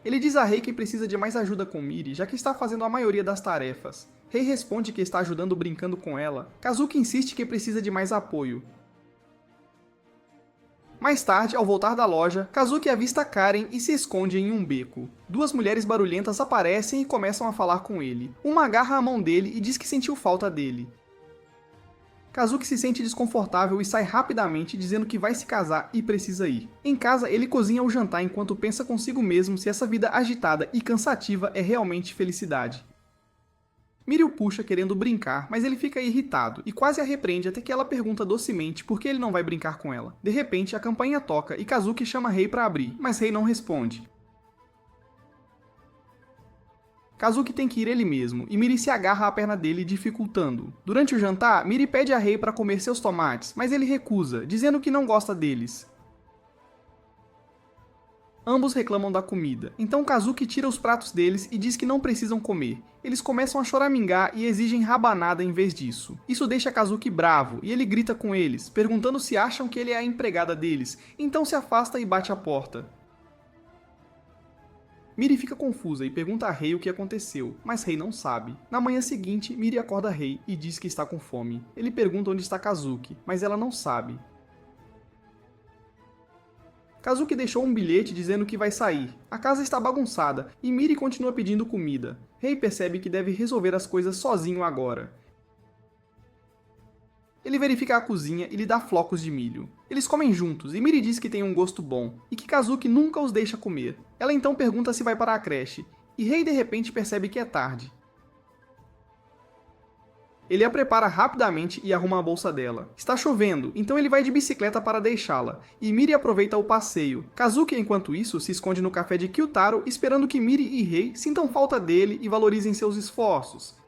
Ele diz a Rei que precisa de mais ajuda com Miri, já que está fazendo a maioria das tarefas. Rei responde que está ajudando brincando com ela. Kazuki insiste que precisa de mais apoio. Mais tarde, ao voltar da loja, Kazuki avista Karen e se esconde em um beco. Duas mulheres barulhentas aparecem e começam a falar com ele. Uma agarra a mão dele e diz que sentiu falta dele. Kazuki se sente desconfortável e sai rapidamente dizendo que vai se casar e precisa ir. Em casa, ele cozinha o jantar enquanto pensa consigo mesmo se essa vida agitada e cansativa é realmente felicidade. Miri o puxa querendo brincar, mas ele fica irritado e quase a repreende até que ela pergunta docemente por que ele não vai brincar com ela. De repente, a campainha toca e Kazuki chama Rei para abrir, mas Rei não responde. Kazuki tem que ir ele mesmo, e Miri se agarra à perna dele, dificultando. Durante o jantar, Miri pede a Rei para comer seus tomates, mas ele recusa, dizendo que não gosta deles. Ambos reclamam da comida, então Kazuki tira os pratos deles e diz que não precisam comer. Eles começam a choramingar e exigem rabanada em vez disso. Isso deixa Kazuki bravo e ele grita com eles, perguntando se acham que ele é a empregada deles, então se afasta e bate a porta. Miri fica confusa e pergunta a Rei o que aconteceu, mas Rei não sabe. Na manhã seguinte, Miri acorda Rei e diz que está com fome. Ele pergunta onde está Kazuki, mas ela não sabe. Kazuki deixou um bilhete dizendo que vai sair. A casa está bagunçada e Miri continua pedindo comida. Rei percebe que deve resolver as coisas sozinho agora. Ele verifica a cozinha e lhe dá flocos de milho. Eles comem juntos e Miri diz que tem um gosto bom e que Kazuki nunca os deixa comer. Ela então pergunta se vai para a creche e Rei de repente percebe que é tarde. Ele a prepara rapidamente e arruma a bolsa dela. Está chovendo, então ele vai de bicicleta para deixá-la, e Miri aproveita o passeio. Kazuki, enquanto isso, se esconde no café de Kyutaro, esperando que Miri e Rei sintam falta dele e valorizem seus esforços.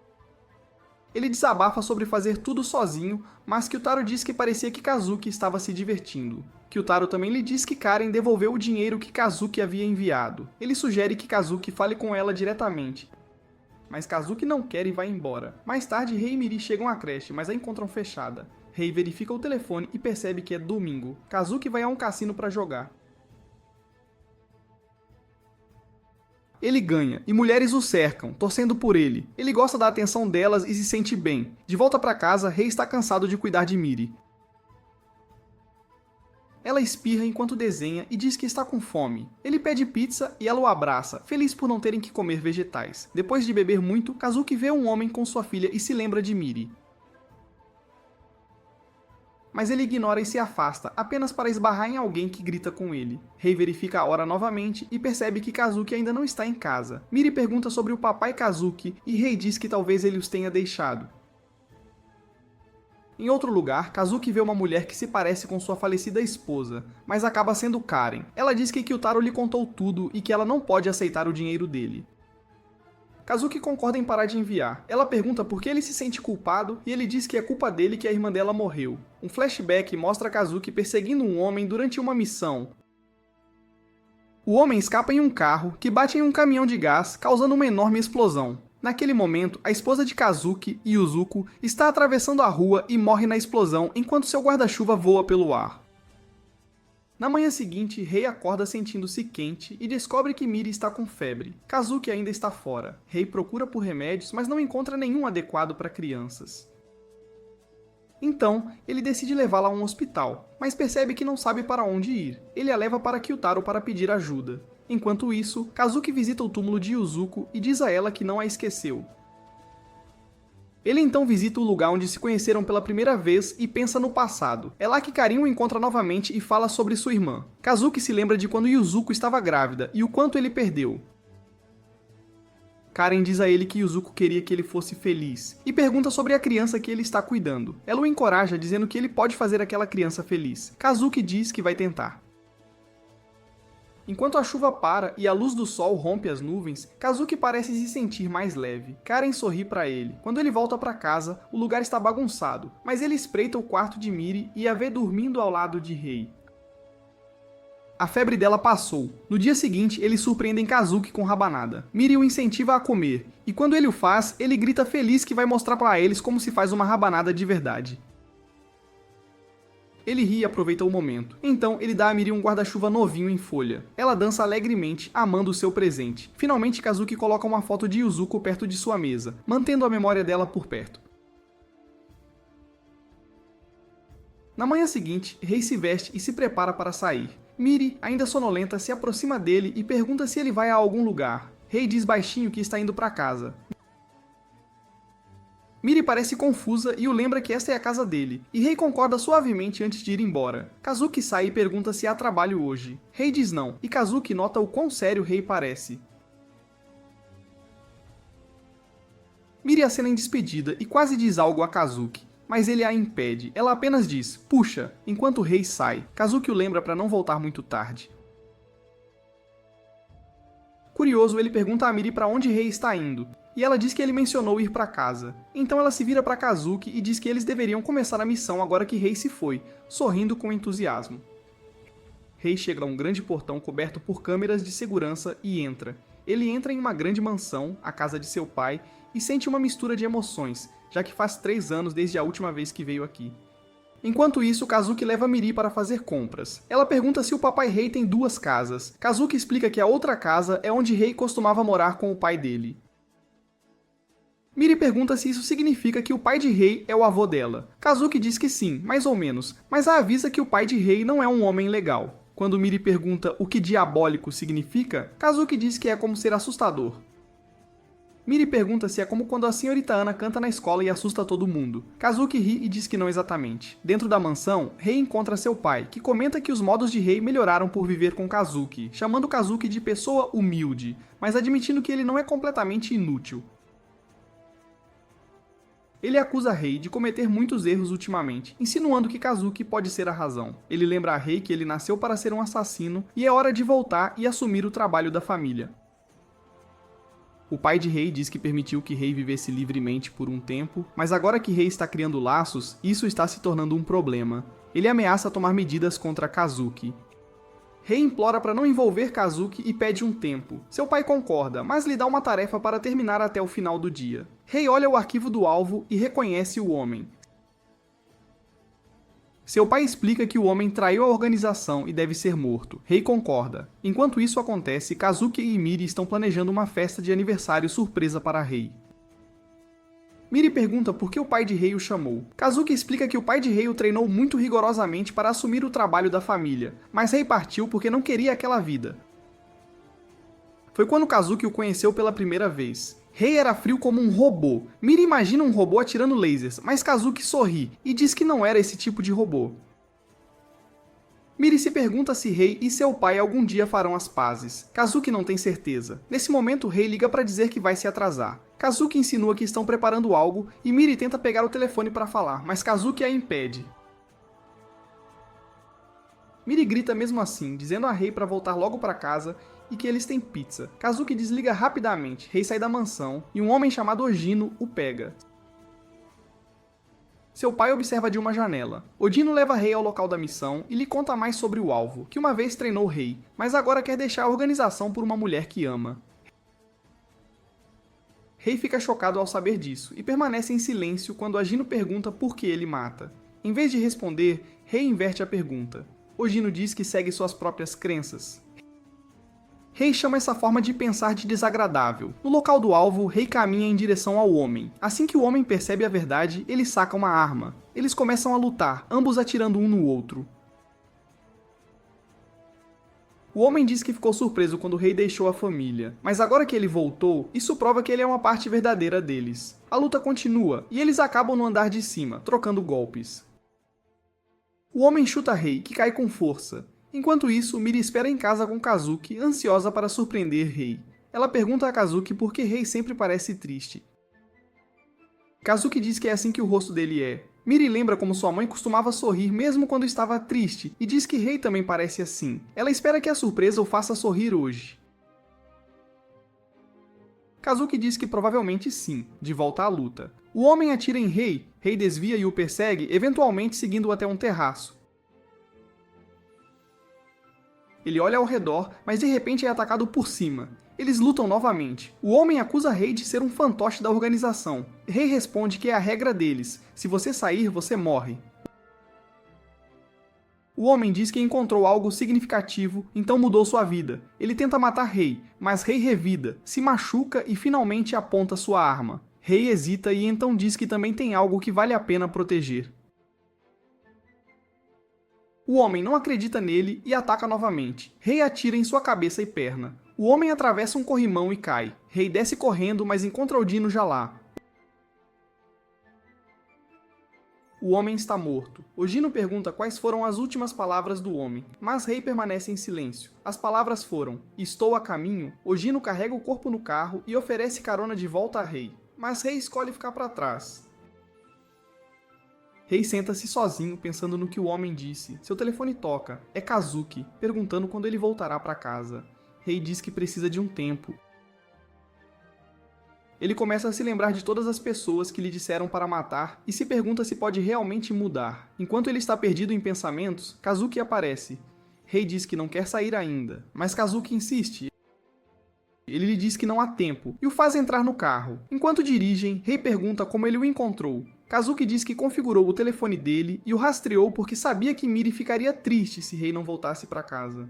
Ele desabafa sobre fazer tudo sozinho, mas Kyutaro diz que parecia que Kazuki estava se divertindo. Kyutaro também lhe diz que Karen devolveu o dinheiro que Kazuki havia enviado. Ele sugere que Kazuki fale com ela diretamente, mas Kazuki não quer e vai embora. Mais tarde, Rei e Miri chegam à creche, mas a encontram fechada. Rei verifica o telefone e percebe que é domingo. Kazuki vai a um cassino para jogar. Ele ganha, e mulheres o cercam, torcendo por ele. Ele gosta da atenção delas e se sente bem. De volta para casa, Rei está cansado de cuidar de Miri. Ela espirra enquanto desenha e diz que está com fome. Ele pede pizza e ela o abraça, feliz por não terem que comer vegetais. Depois de beber muito, Kazuki vê um homem com sua filha e se lembra de Miri. Mas ele ignora e se afasta, apenas para esbarrar em alguém que grita com ele. Rei verifica a hora novamente e percebe que Kazuki ainda não está em casa. Miri pergunta sobre o papai Kazuki e Rei diz que talvez ele os tenha deixado. Em outro lugar, Kazuki vê uma mulher que se parece com sua falecida esposa, mas acaba sendo Karen. Ela diz que Kyutaro lhe contou tudo e que ela não pode aceitar o dinheiro dele. Kazuki concorda em parar de enviar. Ela pergunta por que ele se sente culpado e ele diz que é culpa dele que a irmã dela morreu. Um flashback mostra Kazuki perseguindo um homem durante uma missão. O homem escapa em um carro que bate em um caminhão de gás, causando uma enorme explosão. Naquele momento, a esposa de Kazuki, Yuzuko, está atravessando a rua e morre na explosão enquanto seu guarda-chuva voa pelo ar. Na manhã seguinte, Rei acorda sentindo-se quente e descobre que Miri está com febre. Kazuki ainda está fora. Rei procura por remédios, mas não encontra nenhum adequado para crianças. Então, ele decide levá-la a um hospital, mas percebe que não sabe para onde ir. Ele a leva para Kyutaro para pedir ajuda. Enquanto isso, Kazuki visita o túmulo de Yuzuko e diz a ela que não a esqueceu. Ele então visita o lugar onde se conheceram pela primeira vez e pensa no passado. É lá que Karin o encontra novamente e fala sobre sua irmã. Kazuki se lembra de quando Yuzuko estava grávida e o quanto ele perdeu. Karen diz a ele que Yuzuko queria que ele fosse feliz e pergunta sobre a criança que ele está cuidando. Ela o encoraja dizendo que ele pode fazer aquela criança feliz. Kazuki diz que vai tentar. Enquanto a chuva para e a luz do sol rompe as nuvens, Kazuki parece se sentir mais leve. Karen sorri para ele. Quando ele volta para casa, o lugar está bagunçado, mas ele espreita o quarto de Miri e a vê dormindo ao lado de Rei. A febre dela passou. No dia seguinte, eles surpreendem Kazuki com rabanada. Miri o incentiva a comer, e quando ele o faz, ele grita feliz que vai mostrar para eles como se faz uma rabanada de verdade. Ele ri e aproveita o momento. Então, ele dá a Miri um guarda-chuva novinho em folha. Ela dança alegremente, amando o seu presente. Finalmente, Kazuki coloca uma foto de Yuzuko perto de sua mesa, mantendo a memória dela por perto. Na manhã seguinte, Rei se veste e se prepara para sair. Miri, ainda sonolenta, se aproxima dele e pergunta se ele vai a algum lugar. Rei diz baixinho que está indo para casa. Miri parece confusa e o lembra que esta é a casa dele, e Rei concorda suavemente antes de ir embora. Kazuki sai e pergunta se há trabalho hoje. Rei diz não, e Kazuki nota o quão sério Rei parece. Miri acena em despedida e quase diz algo a Kazuki, mas ele a impede. Ela apenas diz, puxa, enquanto Rei sai. Kazuki o lembra para não voltar muito tarde. Curioso, ele pergunta a Miri para onde Rei está indo, e ela diz que ele mencionou ir para casa. Então ela se vira para Kazuki e diz que eles deveriam começar a missão agora que Rei se foi, sorrindo com entusiasmo. Rei chega a um grande portão coberto por câmeras de segurança e entra. Ele entra em uma grande mansão, a casa de seu pai, e sente uma mistura de emoções, já que faz 3 anos desde a última vez que veio aqui. Enquanto isso, Kazuki leva Miri para fazer compras. Ela pergunta se o papai Rei tem 2 casas. Kazuki explica que a outra casa é onde Rei costumava morar com o pai dele. Miri pergunta se isso significa que o pai de Rei é o avô dela. Kazuki diz que sim, mais ou menos, mas a avisa que o pai de Rei não é um homem legal. Quando Miri pergunta o que diabólico significa, Kazuki diz que é como ser assustador. Miri pergunta se é como quando a senhorita Ana canta na escola e assusta todo mundo. Kazuki ri e diz que não exatamente. Dentro da mansão, Rei encontra seu pai, que comenta que os modos de Rei melhoraram por viver com Kazuki, chamando Kazuki de pessoa humilde, mas admitindo que ele não é completamente inútil. Ele acusa Rei de cometer muitos erros ultimamente, insinuando que Kazuki pode ser a razão. Ele lembra a Rei que ele nasceu para ser um assassino e é hora de voltar e assumir o trabalho da família. O pai de Rei diz que permitiu que Rei vivesse livremente por um tempo, mas agora que Rei está criando laços, isso está se tornando um problema. Ele ameaça tomar medidas contra Kazuki. Rei implora para não envolver Kazuki e pede um tempo. Seu pai concorda, mas lhe dá uma tarefa para terminar até o final do dia. Rei olha o arquivo do alvo e reconhece o homem. Seu pai explica que o homem traiu a organização e deve ser morto. Rei concorda. Enquanto isso acontece, Kazuki e Miri estão planejando uma festa de aniversário surpresa para Rei. Miri pergunta por que o pai de Rei o chamou. Kazuki explica que o pai de Rei o treinou muito rigorosamente para assumir o trabalho da família, mas Rei partiu porque não queria aquela vida. Foi quando Kazuki o conheceu pela primeira vez. Rei era frio como um robô. Miri imagina um robô atirando lasers, mas Kazuki sorri e diz que não era esse tipo de robô. Miri se pergunta se Rei e seu pai algum dia farão as pazes. Kazuki não tem certeza. Nesse momento, Rei liga para dizer que vai se atrasar. Kazuki insinua que estão preparando algo e Miri tenta pegar o telefone para falar, mas Kazuki a impede. Miri grita mesmo assim, dizendo a Rei para voltar logo para casa e que eles têm pizza. Kazuki desliga rapidamente, Rei sai da mansão e um homem chamado Ojino o pega. Seu pai observa de uma janela. Odino leva Rei ao local da missão e lhe conta mais sobre o alvo, que uma vez treinou Rei, mas agora quer deixar a organização por uma mulher que ama. Rei fica chocado ao saber disso e permanece em silêncio quando Ojino pergunta por que ele mata. Em vez de responder, Rei inverte a pergunta. Ojino diz que segue suas próprias crenças. Rei chama essa forma de pensar de desagradável. No local do alvo, Rei caminha em direção ao homem. Assim que o homem percebe a verdade, ele saca uma arma. Eles começam a lutar, ambos atirando um no outro. O homem diz que ficou surpreso quando o Rei deixou a família, mas agora que ele voltou, isso prova que ele é uma parte verdadeira deles. A luta continua, e eles acabam no andar de cima, trocando golpes. O homem chuta Rei, que cai com força. Enquanto isso, Miri espera em casa com Kazuki, ansiosa para surpreender Rei. Ela pergunta a Kazuki por que Rei sempre parece triste. Kazuki diz que é assim que o rosto dele é. Miri lembra como sua mãe costumava sorrir mesmo quando estava triste, e diz que Rei também parece assim. Ela espera que a surpresa o faça sorrir hoje. Kazuki diz que provavelmente sim, de volta à luta. O homem atira em Rei, Rei desvia e o persegue, eventualmente seguindo-o até um terraço. Ele olha ao redor, mas de repente é atacado por cima. Eles lutam novamente. O homem acusa Rei de ser um fantoche da organização. Rei responde que é a regra deles. Se você sair, você morre. O homem diz que encontrou algo significativo, então mudou sua vida. Ele tenta matar Rei, mas Rei revida, se machuca e finalmente aponta sua arma. Rei hesita e então diz que também tem algo que vale a pena proteger. O homem não acredita nele e ataca novamente. Rei atira em sua cabeça e perna. O homem atravessa um corrimão e cai. Rei desce correndo, mas encontra Odino já lá. O homem está morto. Odino pergunta quais foram as últimas palavras do homem, mas Rei permanece em silêncio. As palavras foram: estou a caminho. Odino carrega o corpo no carro e oferece carona de volta a Rei, mas Rei escolhe ficar para trás. Rei senta-se sozinho pensando no que o homem disse. Seu telefone toca. É Kazuki, perguntando quando ele voltará para casa. Rei diz que precisa de um tempo. Ele começa a se lembrar de todas as pessoas que lhe disseram para matar e se pergunta se pode realmente mudar. Enquanto ele está perdido em pensamentos, Kazuki aparece. Rei diz que não quer sair ainda, mas Kazuki insiste. Ele lhe diz que não há tempo e o faz entrar no carro. Enquanto dirigem, Rei pergunta como ele o encontrou. Kazuki diz que configurou o telefone dele e o rastreou porque sabia que Miri ficaria triste se Rei não voltasse para casa.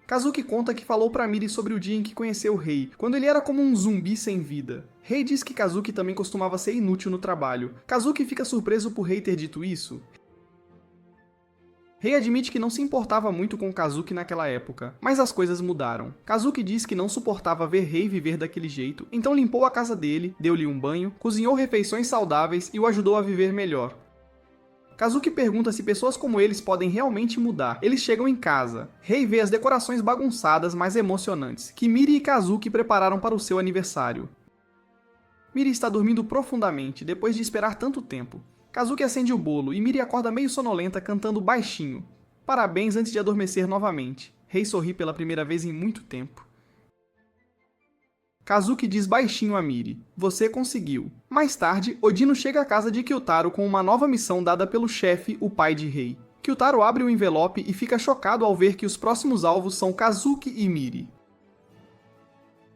Kazuki conta que falou para Miri sobre o dia em que conheceu Rei, quando ele era como um zumbi sem vida. Rei diz que Kazuki também costumava ser inútil no trabalho. Kazuki fica surpreso por Rei ter dito isso. Rei admite que não se importava muito com Kazuki naquela época, mas as coisas mudaram. Kazuki diz que não suportava ver Rei viver daquele jeito, então limpou a casa dele, deu-lhe um banho, cozinhou refeições saudáveis e o ajudou a viver melhor. Kazuki pergunta se pessoas como eles podem realmente mudar. Eles chegam em casa. Rei vê as decorações bagunçadas, mas emocionantes, que Miri e Kazuki prepararam para o seu aniversário. Miri está dormindo profundamente, depois de esperar tanto tempo. Kazuki acende o bolo e Miri acorda meio sonolenta cantando baixinho. Parabéns antes de adormecer novamente. Rei sorri pela primeira vez em muito tempo. Kazuki diz baixinho a Miri: você conseguiu. Mais tarde, Odino chega à casa de Kyutaro com uma nova missão dada pelo chefe, o pai de Rei. Kyutaro abre o envelope e fica chocado ao ver que os próximos alvos são Kazuki e Miri.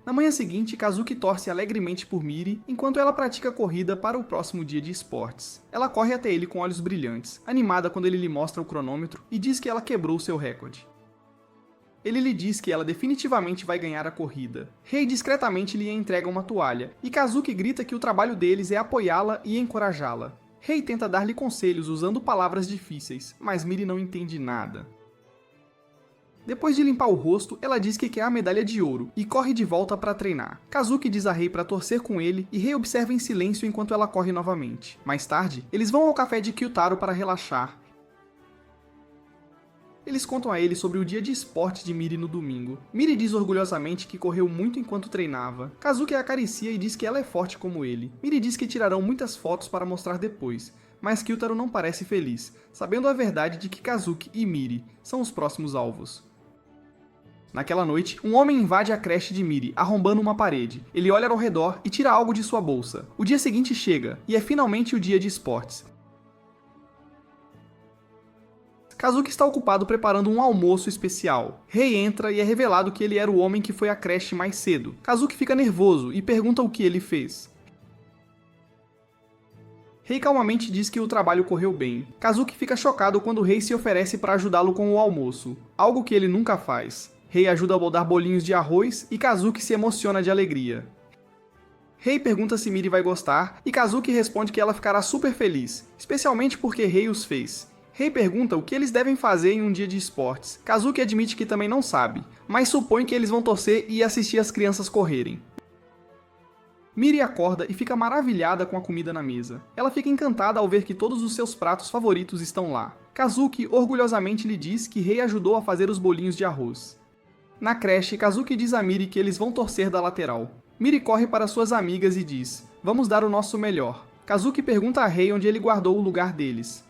Na manhã seguinte, Kazuki torce alegremente por Miri, enquanto ela pratica corrida para o próximo dia de esportes. Ela corre até ele com olhos brilhantes, animada quando ele lhe mostra o cronômetro e diz que ela quebrou seu recorde. Ele lhe diz que ela definitivamente vai ganhar a corrida. Rei discretamente lhe entrega uma toalha, e Kazuki grita que o trabalho deles é apoiá-la e encorajá-la. Rei tenta dar-lhe conselhos usando palavras difíceis, mas Miri não entende nada. Depois de limpar o rosto, ela diz que quer a medalha de ouro e corre de volta para treinar. Kazuki diz a Rei para torcer com ele e Rei observa em silêncio enquanto ela corre novamente. Mais tarde, eles vão ao café de Kyutaro para relaxar. Eles contam a ele sobre o dia de esporte de Miri no domingo. Miri diz orgulhosamente que correu muito enquanto treinava. Kazuki a acaricia e diz que ela é forte como ele. Miri diz que tirarão muitas fotos para mostrar depois, mas Kyutaro não parece feliz, sabendo a verdade de que Kazuki e Miri são os próximos alvos. Naquela noite, um homem invade a creche de Miri, arrombando uma parede. Ele olha ao redor e tira algo de sua bolsa. O dia seguinte chega, e é finalmente o dia de esportes. Kazuki está ocupado preparando um almoço especial. Rei entra e é revelado que ele era o homem que foi à creche mais cedo. Kazuki fica nervoso e pergunta o que ele fez. Rei calmamente diz que o trabalho correu bem. Kazuki fica chocado quando Rei se oferece para ajudá-lo com o almoço, algo que ele nunca faz. Rei ajuda a moldar bolinhos de arroz e Kazuki se emociona de alegria. Rei pergunta se Miri vai gostar e Kazuki responde que ela ficará super feliz, especialmente porque Rei os fez. Rei pergunta o que eles devem fazer em um dia de esportes. Kazuki admite que também não sabe, mas supõe que eles vão torcer e assistir as crianças correrem. Miri acorda e fica maravilhada com a comida na mesa. Ela fica encantada ao ver que todos os seus pratos favoritos estão lá. Kazuki orgulhosamente lhe diz que Rei ajudou a fazer os bolinhos de arroz. Na creche, Kazuki diz a Miri que eles vão torcer da lateral. Miri corre para suas amigas e diz: vamos dar o nosso melhor. Kazuki pergunta a Rei onde ele guardou o lugar deles.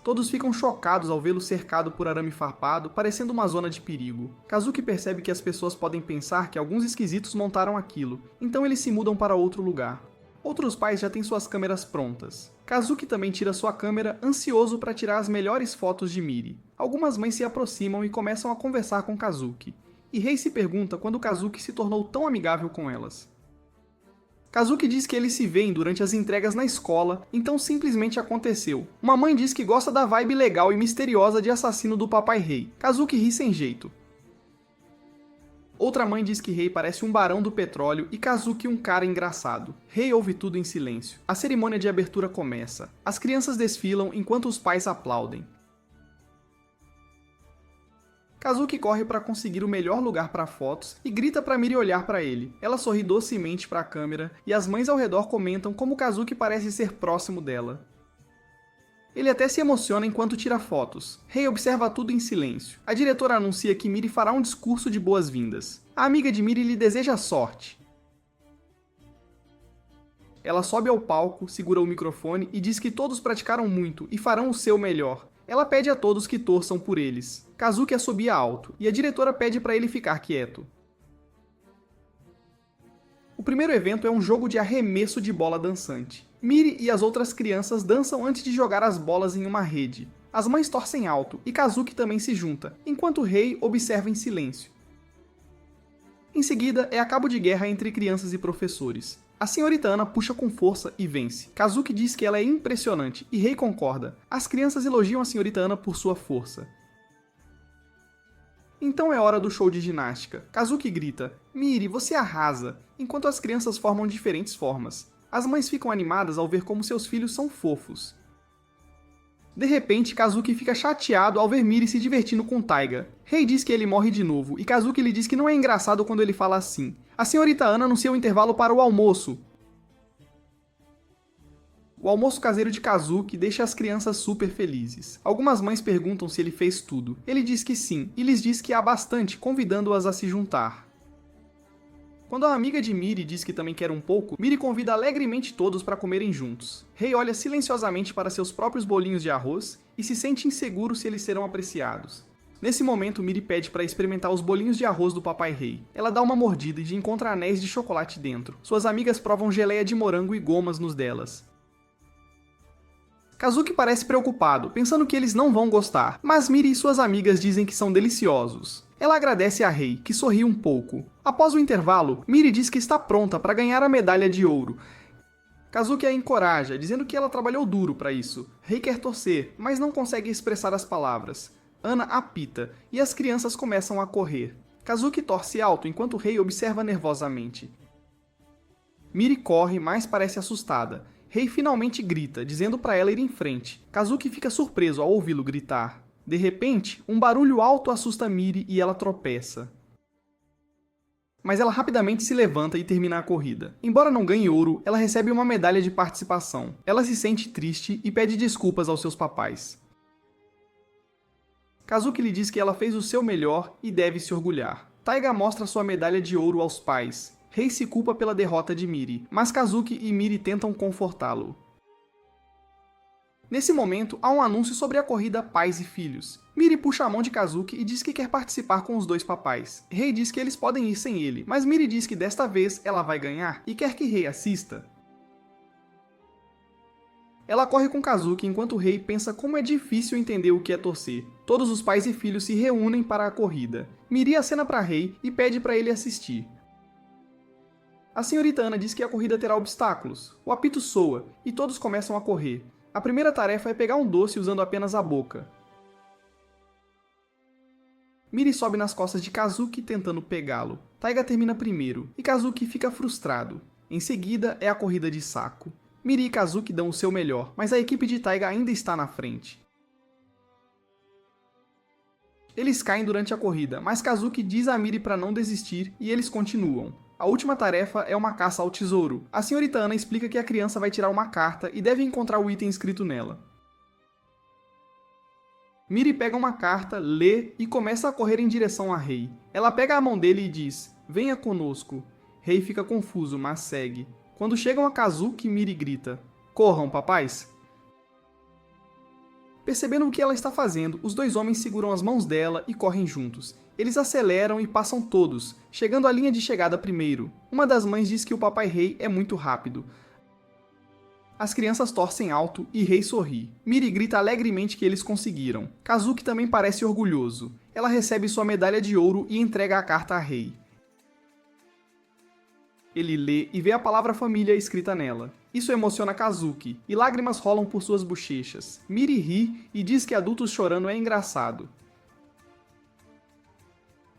Todos ficam chocados ao vê-lo cercado por arame farpado, parecendo uma zona de perigo. Kazuki percebe que as pessoas podem pensar que alguns esquisitos montaram aquilo, então eles se mudam para outro lugar. Outros pais já têm suas câmeras prontas. Kazuki também tira sua câmera, ansioso para tirar as melhores fotos de Miri. Algumas mães se aproximam e começam a conversar com Kazuki. E Rei se pergunta quando Kazuki se tornou tão amigável com elas. Kazuki diz que eles se veem durante as entregas na escola, então simplesmente aconteceu. Uma mãe diz que gosta da vibe legal e misteriosa de assassino do Papai Rei. Kazuki ri sem jeito. Outra mãe diz que Rei parece um barão do petróleo e Kazuki um cara engraçado. Rei ouve tudo em silêncio. A cerimônia de abertura começa. As crianças desfilam enquanto os pais aplaudem. Kazuki corre para conseguir o melhor lugar para fotos e grita para Miri olhar para ele. Ela sorri docemente para a câmera e as mães ao redor comentam como Kazuki parece ser próximo dela. Ele até se emociona enquanto tira fotos. Rei observa tudo em silêncio. A diretora anuncia que Miri fará um discurso de boas-vindas. A amiga de Miri lhe deseja sorte. Ela sobe ao palco, segura o microfone e diz que todos praticaram muito e farão o seu melhor. Ela pede a todos que torçam por eles. Kazuki assobia alto, e a diretora pede para ele ficar quieto. O primeiro evento é um jogo de arremesso de bola dançante. Miri e as outras crianças dançam antes de jogar as bolas em uma rede. As mães torcem alto, e Kazuki também se junta, enquanto o rei observa em silêncio. Em seguida, é a cabo de guerra entre crianças e professores. A senhorita Ana puxa com força e vence. Kazuki diz que ela é impressionante, e Rei concorda. As crianças elogiam a senhorita Ana por sua força. Então é hora do show de ginástica. Kazuki grita, Miri, você arrasa, enquanto as crianças formam diferentes formas. As mães ficam animadas ao ver como seus filhos são fofos. De repente, Kazuki fica chateado ao ver Miri se divertindo com Taiga. Rei diz que ele morre de novo, e Kazuki lhe diz que não é engraçado quando ele fala assim. A senhorita Ana anuncia o intervalo para o almoço. O almoço caseiro de Kazuki deixa as crianças super felizes. Algumas mães perguntam se ele fez tudo. Ele diz que sim, e lhes diz que há bastante, convidando-as a se juntar. Quando a amiga de Miri diz que também quer um pouco, Miri convida alegremente todos para comerem juntos. Rei olha silenciosamente para seus próprios bolinhos de arroz e se sente inseguro se eles serão apreciados. Nesse momento, Miri pede para experimentar os bolinhos de arroz do Papai Rei. Ela dá uma mordida e encontra anéis de chocolate dentro. Suas amigas provam geleia de morango e gomas nos delas. Kazuki parece preocupado, pensando que eles não vão gostar, mas Miri e suas amigas dizem que são deliciosos. Ela agradece a Rei, que sorri um pouco. Após o intervalo, Miri diz que está pronta para ganhar a medalha de ouro. Kazuki a encoraja, dizendo que ela trabalhou duro para isso. Rei quer torcer, mas não consegue expressar as palavras. Ana apita, e as crianças começam a correr. Kazuki torce alto enquanto Rei observa nervosamente. Miri corre, mas parece assustada. Rei finalmente grita, dizendo para ela ir em frente. Kazuki fica surpreso ao ouvi-lo gritar. De repente, um barulho alto assusta Miri e ela tropeça. Mas ela rapidamente se levanta e termina a corrida. Embora não ganhe ouro, ela recebe uma medalha de participação. Ela se sente triste e pede desculpas aos seus papais. Kazuki lhe diz que ela fez o seu melhor e deve se orgulhar. Taiga mostra sua medalha de ouro aos pais. Rei se culpa pela derrota de Miri, mas Kazuki e Miri tentam confortá-lo. Nesse momento, há um anúncio sobre a corrida Pais e Filhos. Miri puxa a mão de Kazuki e diz que quer participar com os dois papais. Rei diz que eles podem ir sem ele, mas Miri diz que desta vez ela vai ganhar e quer que Rei assista. Ela corre com Kazuki enquanto Rei pensa como é difícil entender o que é torcer. Todos os pais e filhos se reúnem para a corrida. Miri acena para Rei e pede para ele assistir. A senhorita Ana diz que a corrida terá obstáculos. O apito soa e todos começam a correr. A primeira tarefa é pegar um doce usando apenas a boca. Miri sobe nas costas de Kazuki tentando pegá-lo. Taiga termina primeiro, e Kazuki fica frustrado. Em seguida é a corrida de saco. Miri e Kazuki dão o seu melhor, mas a equipe de Taiga ainda está na frente. Eles caem durante a corrida, mas Kazuki diz a Miri para não desistir e eles continuam. A última tarefa é uma caça ao tesouro. A senhorita Ana explica que a criança vai tirar uma carta e deve encontrar o item escrito nela. Miri pega uma carta, lê e começa a correr em direção a Rei. Ela pega a mão dele e diz, venha conosco. Rei fica confuso, mas segue. Quando chegam a Kazuki, Miri grita, corram, papais! Percebendo o que ela está fazendo, os dois homens seguram as mãos dela e correm juntos. Eles aceleram e passam todos, chegando à linha de chegada primeiro. Uma das mães diz que o Papai Rei é muito rápido. As crianças torcem alto e Rei sorri. Miri grita alegremente que eles conseguiram. Kazuki também parece orgulhoso. Ela recebe sua medalha de ouro e entrega a carta a Rei. Ele lê e vê a palavra família escrita nela. Isso emociona Kazuki, e lágrimas rolam por suas bochechas. Miri ri e diz que adultos chorando é engraçado.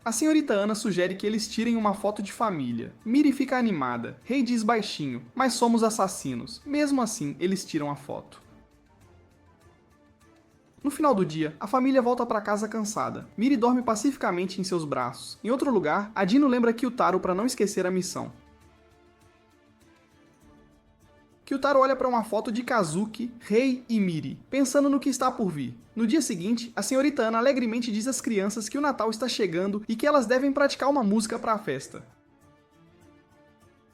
A senhorita Ana sugere que eles tirem uma foto de família. Miri fica animada. Rei diz baixinho, mas somos assassinos. Mesmo assim, eles tiram a foto. No final do dia, a família volta para casa cansada. Miri dorme pacificamente em seus braços. Em outro lugar, Adino lembra Kyutaro para não esquecer a missão. Kyutaro olha para uma foto de Kazuki, Rei e Miri, pensando no que está por vir. No dia seguinte, a senhorita Ana alegremente diz às crianças que o Natal está chegando e que elas devem praticar uma música para a festa.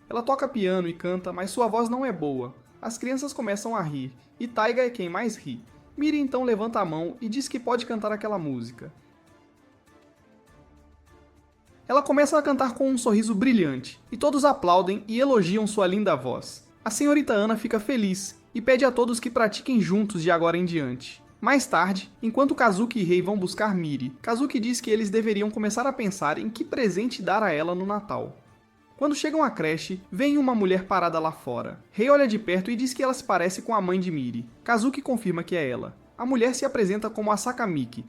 Ela toca piano e canta, mas sua voz não é boa. As crianças começam a rir, e Taiga é quem mais ri. Miri então levanta a mão e diz que pode cantar aquela música. Ela começa a cantar com um sorriso brilhante, e todos aplaudem e elogiam sua linda voz. A senhorita Ana fica feliz e pede a todos que pratiquem juntos de agora em diante. Mais tarde, enquanto Kazuki e Rei vão buscar Miri, Kazuki diz que eles deveriam começar a pensar em que presente dar a ela no Natal. Quando chegam à creche, vem uma mulher parada lá fora. Rei olha de perto e diz que ela se parece com a mãe de Miri. Kazuki confirma que é ela. A mulher se apresenta como a Sakamiki.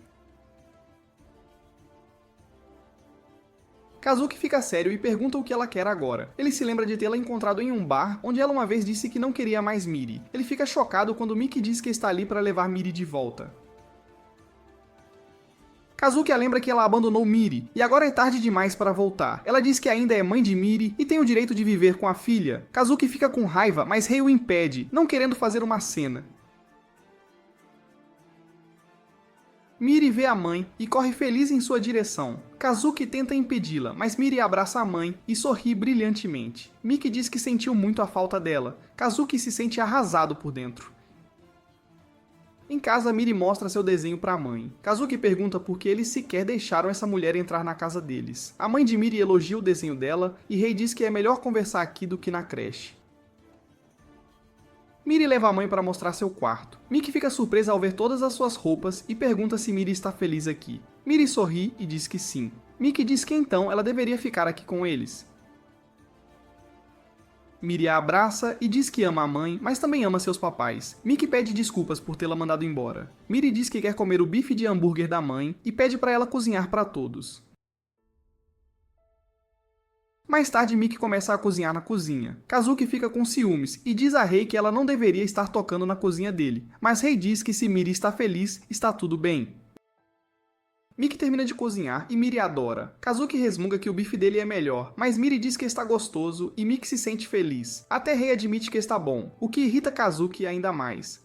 Kazuki fica sério e pergunta o que ela quer agora. Ele se lembra de tê-la encontrado em um bar, onde ela uma vez disse que não queria mais Miri. Ele fica chocado quando Miki diz que está ali para levar Miri de volta. Kazuki a lembra que ela abandonou Miri, e agora é tarde demais para voltar. Ela diz que ainda é mãe de Miri e tem o direito de viver com a filha. Kazuki fica com raiva, mas Rei o impede, não querendo fazer uma cena. Miri vê a mãe e corre feliz em sua direção. Kazuki tenta impedi-la, mas Miri abraça a mãe e sorri brilhantemente. Miki diz que sentiu muito a falta dela. Kazuki se sente arrasado por dentro. Em casa, Miri mostra seu desenho para a mãe. Kazuki pergunta por que eles sequer deixaram essa mulher entrar na casa deles. A mãe de Miri elogia o desenho dela e Rei diz que é melhor conversar aqui do que na creche. Miri leva a mãe para mostrar seu quarto. Miki fica surpresa ao ver todas as suas roupas e pergunta se Miri está feliz aqui. Miri sorri e diz que sim. Miki diz que então ela deveria ficar aqui com eles. Miri a abraça e diz que ama a mãe, mas também ama seus papais. Miki pede desculpas por tê-la mandado embora. Miri diz que quer comer o bife de hambúrguer da mãe e pede para ela cozinhar para todos. Mais tarde, Miki começa a cozinhar na cozinha. Kazuki fica com ciúmes e diz a Rei que ela não deveria estar tocando na cozinha dele, mas Rei diz que se Miri está feliz, está tudo bem. Miki termina de cozinhar e Miri adora. Kazuki resmunga que o bife dele é melhor, mas Miri diz que está gostoso e Miki se sente feliz. Até Rei admite que está bom, o que irrita Kazuki ainda mais.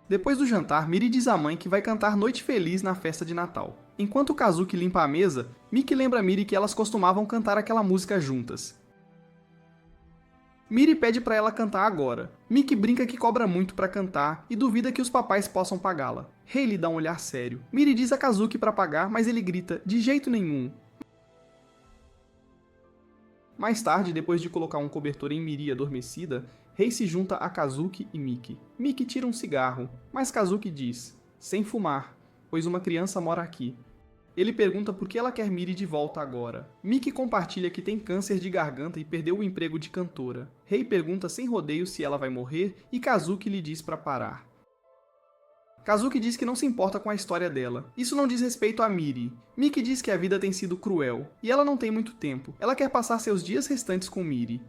Depois do jantar, Miri diz à mãe que vai cantar Noite Feliz na festa de Natal. Enquanto Kazuki limpa a mesa, Miki lembra Miri que elas costumavam cantar aquela música juntas. Miri pede para ela cantar agora. Miki brinca que cobra muito para cantar e duvida que os papais possam pagá-la. Rei lhe dá um olhar sério. Miri diz a Kazuki para pagar, mas ele grita, de jeito nenhum. Mais tarde, depois de colocar um cobertor em Miri adormecida, Rei se junta a Kazuki e Miki. Miki tira um cigarro, mas Kazuki diz, sem fumar, pois uma criança mora aqui. Ele pergunta por que ela quer Miri de volta agora. Miki compartilha que tem câncer de garganta e perdeu o emprego de cantora. Rei pergunta sem rodeios se ela vai morrer e Kazuki lhe diz para parar. Kazuki diz que não se importa com a história dela. Isso não diz respeito a Miri. Miki diz que a vida tem sido cruel e ela não tem muito tempo. Ela quer passar seus dias restantes com Miri.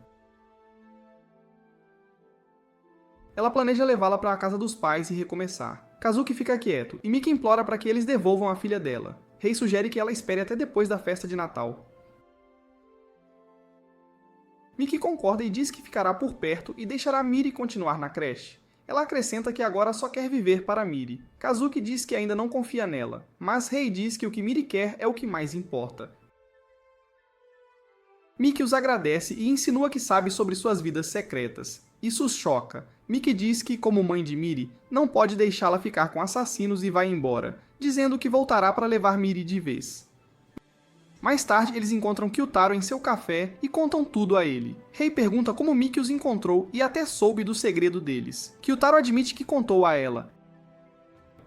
Ela planeja levá-la para a casa dos pais e recomeçar. Kazuki fica quieto e Miki implora para que eles devolvam a filha dela. Rei sugere que ela espere até depois da festa de Natal. Miki concorda e diz que ficará por perto e deixará Miri continuar na creche. Ela acrescenta que agora só quer viver para Miri. Kazuki diz que ainda não confia nela, mas Rei diz que o que Miri quer é o que mais importa. Miki os agradece e insinua que sabe sobre suas vidas secretas. Isso os choca. Miki diz que, como mãe de Miri, não pode deixá-la ficar com assassinos e vai embora, dizendo que voltará para levar Miri de vez. Mais tarde, eles encontram Kyutaro em seu café e contam tudo a ele. Rei pergunta como Miki os encontrou e até soube do segredo deles. Kyutaro admite que contou a ela.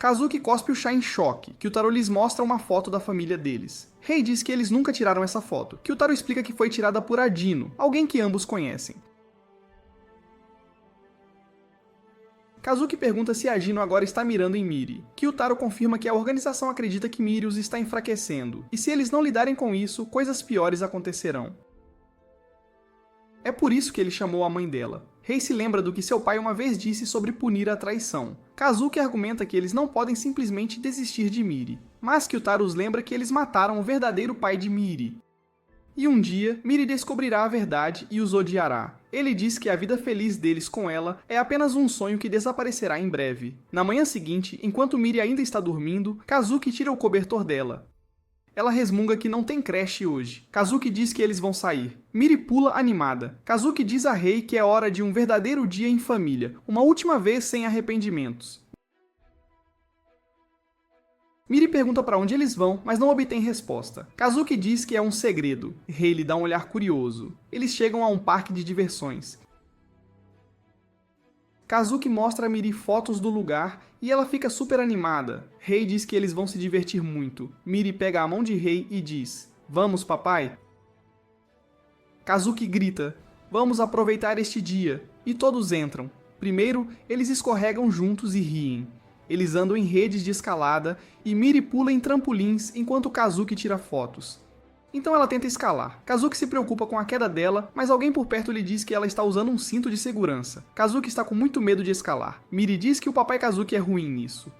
Kazuki cospe o chá em choque, Kyutaro lhes mostra uma foto da família deles. Rei diz que eles nunca tiraram essa foto. Kyutaro explica que foi tirada por Adino, alguém que ambos conhecem. Kazuki pergunta se Adino agora está mirando em Miri. Kyutaro confirma que a organização acredita que Miri os está enfraquecendo, e se eles não lidarem com isso, coisas piores acontecerão. É por isso que ele chamou a mãe dela. Rei se lembra do que seu pai uma vez disse sobre punir a traição. Kazuki argumenta que eles não podem simplesmente desistir de Miri, mas Kyutaro os lembra que eles mataram o verdadeiro pai de Miri. E um dia, Miri descobrirá a verdade e os odiará. Ele diz que a vida feliz deles com ela é apenas um sonho que desaparecerá em breve. Na manhã seguinte, enquanto Miri ainda está dormindo, Kazuki tira o cobertor dela. Ela resmunga que não tem creche hoje. Kazuki diz que eles vão sair. Miri pula animada. Kazuki diz a Rei que é hora de um verdadeiro dia em família, uma última vez sem arrependimentos. Miri pergunta para onde eles vão, mas não obtém resposta. Kazuki diz que é um segredo. Rei lhe dá um olhar curioso. Eles chegam a um parque de diversões. Kazuki mostra a Miri fotos do lugar e ela fica super animada. Rei diz que eles vão se divertir muito. Miri pega a mão de Rei e diz: "Vamos, papai?" Kazuki grita: "Vamos aproveitar este dia!" E todos entram. Primeiro, eles escorregam juntos e riem. Eles andam em redes de escalada e Miri pula em trampolins enquanto Kazuki tira fotos. Então ela tenta escalar. Kazuki se preocupa com a queda dela, mas alguém por perto lhe diz que ela está usando um cinto de segurança. Kazuki está com muito medo de escalar. Miri diz que o papai Kazuki é ruim nisso.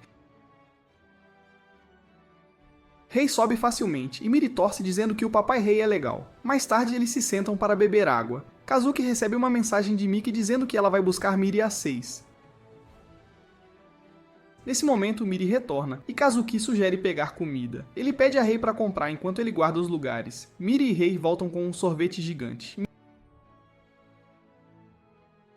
Rei sobe facilmente e Miri torce dizendo que o papai Rei é legal. Mais tarde eles se sentam para beber água. Kazuki recebe uma mensagem de Miki dizendo que ela vai buscar Miri às 6. Nesse momento, Miri retorna, e Kazuki sugere pegar comida. Ele pede a Rei para comprar enquanto ele guarda os lugares. Miri e Rei voltam com um sorvete gigante.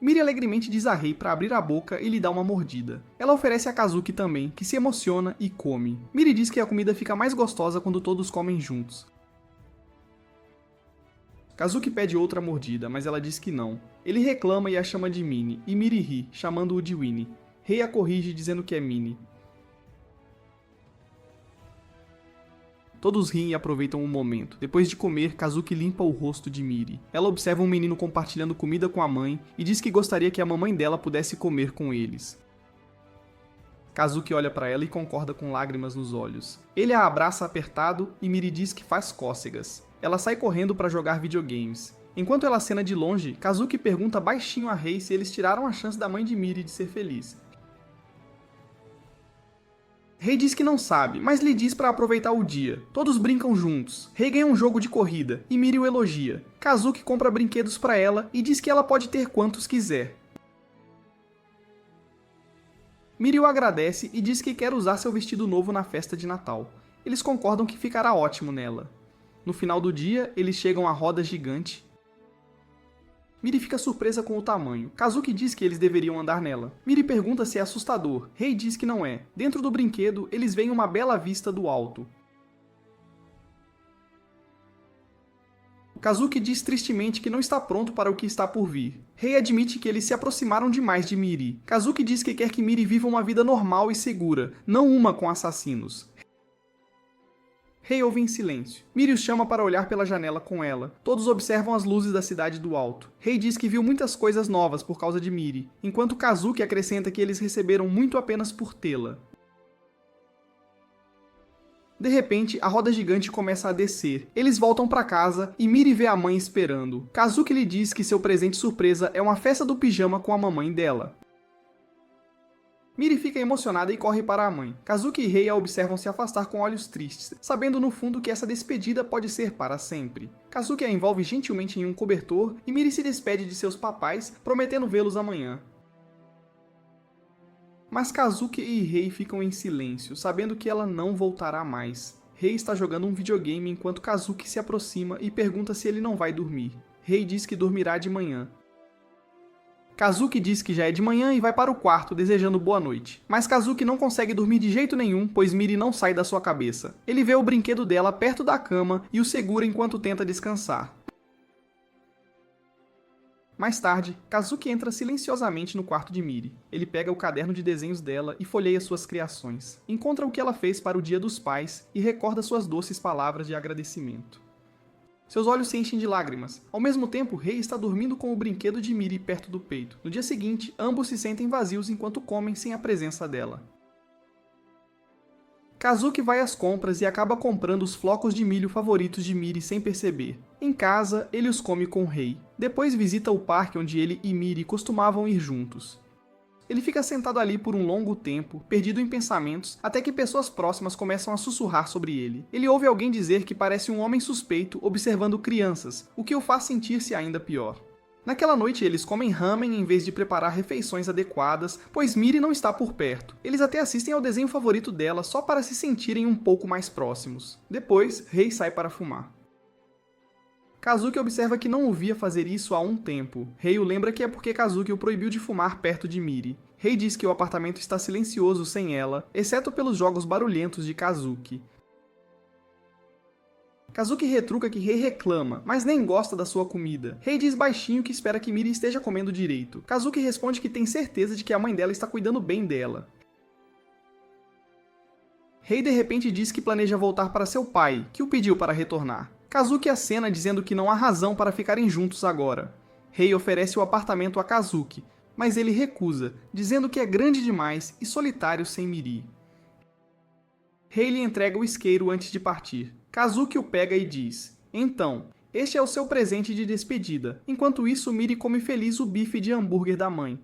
Miri alegremente diz a Rei para abrir a boca e lhe dá uma mordida. Ela oferece a Kazuki também, que se emociona e come. Miri diz que a comida fica mais gostosa quando todos comem juntos. Kazuki pede outra mordida, mas ela diz que não. Ele reclama e a chama de Mini, e Miri ri, chamando-o de Winnie. Rei a corrige dizendo que é Mini. Todos riem e aproveitam o momento. Depois de comer, Kazuki limpa o rosto de Miri. Ela observa um menino compartilhando comida com a mãe e diz que gostaria que a mamãe dela pudesse comer com eles. Kazuki olha para ela e concorda com lágrimas nos olhos. Ele a abraça apertado e Miri diz que faz cócegas. Ela sai correndo para jogar videogames. Enquanto ela acena de longe, Kazuki pergunta baixinho a Rei se eles tiraram a chance da mãe de Miri de ser feliz. Rei diz que não sabe, mas lhe diz para aproveitar o dia. Todos brincam juntos. Rei ganha um jogo de corrida, e Miri o elogia. Kazuki compra brinquedos para ela e diz que ela pode ter quantos quiser. Miri o agradece e diz que quer usar seu vestido novo na festa de Natal. Eles concordam que ficará ótimo nela. No final do dia, eles chegam à roda gigante. Miri fica surpresa com o tamanho. Kazuki diz que eles deveriam andar nela. Miri pergunta se é assustador. Rei diz que não é. Dentro do brinquedo, eles veem uma bela vista do alto. Kazuki diz tristemente que não está pronto para o que está por vir. Rei admite que eles se aproximaram demais de Miri. Kazuki diz que quer que Miri viva uma vida normal e segura, não uma com assassinos. Rei ouve em silêncio. Miri os chama para olhar pela janela com ela. Todos observam as luzes da cidade do alto. Rei diz que viu muitas coisas novas por causa de Miri, enquanto Kazuki acrescenta que eles receberam muito apenas por tê-la. De repente, a roda gigante começa a descer. Eles voltam para casa e Miri vê a mãe esperando. Kazuki lhe diz que seu presente surpresa é uma festa do pijama com a mamãe dela. Miri fica emocionada e corre para a mãe. Kazuki e Rei a observam se afastar com olhos tristes, sabendo no fundo que essa despedida pode ser para sempre. Kazuki a envolve gentilmente em um cobertor e Miri se despede de seus papais, prometendo vê-los amanhã. Mas Kazuki e Rei ficam em silêncio, sabendo que ela não voltará mais. Rei está jogando um videogame enquanto Kazuki se aproxima e pergunta se ele não vai dormir. Rei diz que dormirá de manhã. Kazuki diz que já é de manhã e vai para o quarto, desejando boa noite. Mas Kazuki não consegue dormir de jeito nenhum, pois Miri não sai da sua cabeça. Ele vê o brinquedo dela perto da cama e o segura enquanto tenta descansar. Mais tarde, Kazuki entra silenciosamente no quarto de Miri. Ele pega o caderno de desenhos dela e folheia suas criações. Encontra o que ela fez para o Dia dos Pais e recorda suas doces palavras de agradecimento. Seus olhos se enchem de lágrimas. Ao mesmo tempo, Rei está dormindo com o brinquedo de Miri perto do peito. No dia seguinte, ambos se sentem vazios enquanto comem sem a presença dela. Kazuki vai às compras e acaba comprando os flocos de milho favoritos de Miri sem perceber. Em casa, ele os come com Rei. Depois visita o parque onde ele e Miri costumavam ir juntos. Ele fica sentado ali por um longo tempo, perdido em pensamentos, até que pessoas próximas começam a sussurrar sobre ele. Ele ouve alguém dizer que parece um homem suspeito observando crianças, o que o faz sentir-se ainda pior. Naquela noite eles comem ramen em vez de preparar refeições adequadas, pois Miri não está por perto. Eles até assistem ao desenho favorito dela só para se sentirem um pouco mais próximos. Depois, Rei sai para fumar. Kazuki observa que não o via fazer isso há um tempo. Rei o lembra que é porque Kazuki o proibiu de fumar perto de Miri. Rei diz que o apartamento está silencioso sem ela, exceto pelos jogos barulhentos de Kazuki. Kazuki retruca que Rei reclama, mas nem gosta da sua comida. Rei diz baixinho que espera que Miri esteja comendo direito. Kazuki responde que tem certeza de que a mãe dela está cuidando bem dela. Rei de repente diz que planeja voltar para seu pai, que o pediu para retornar. Kazuki acena dizendo que não há razão para ficarem juntos agora. Rei oferece o apartamento a Kazuki, mas ele recusa, dizendo que é grande demais e solitário sem Miri. Rei lhe entrega o isqueiro antes de partir. Kazuki o pega e diz: "Então, este é o seu presente de despedida." Enquanto isso, Miri come feliz o bife de hambúrguer da mãe.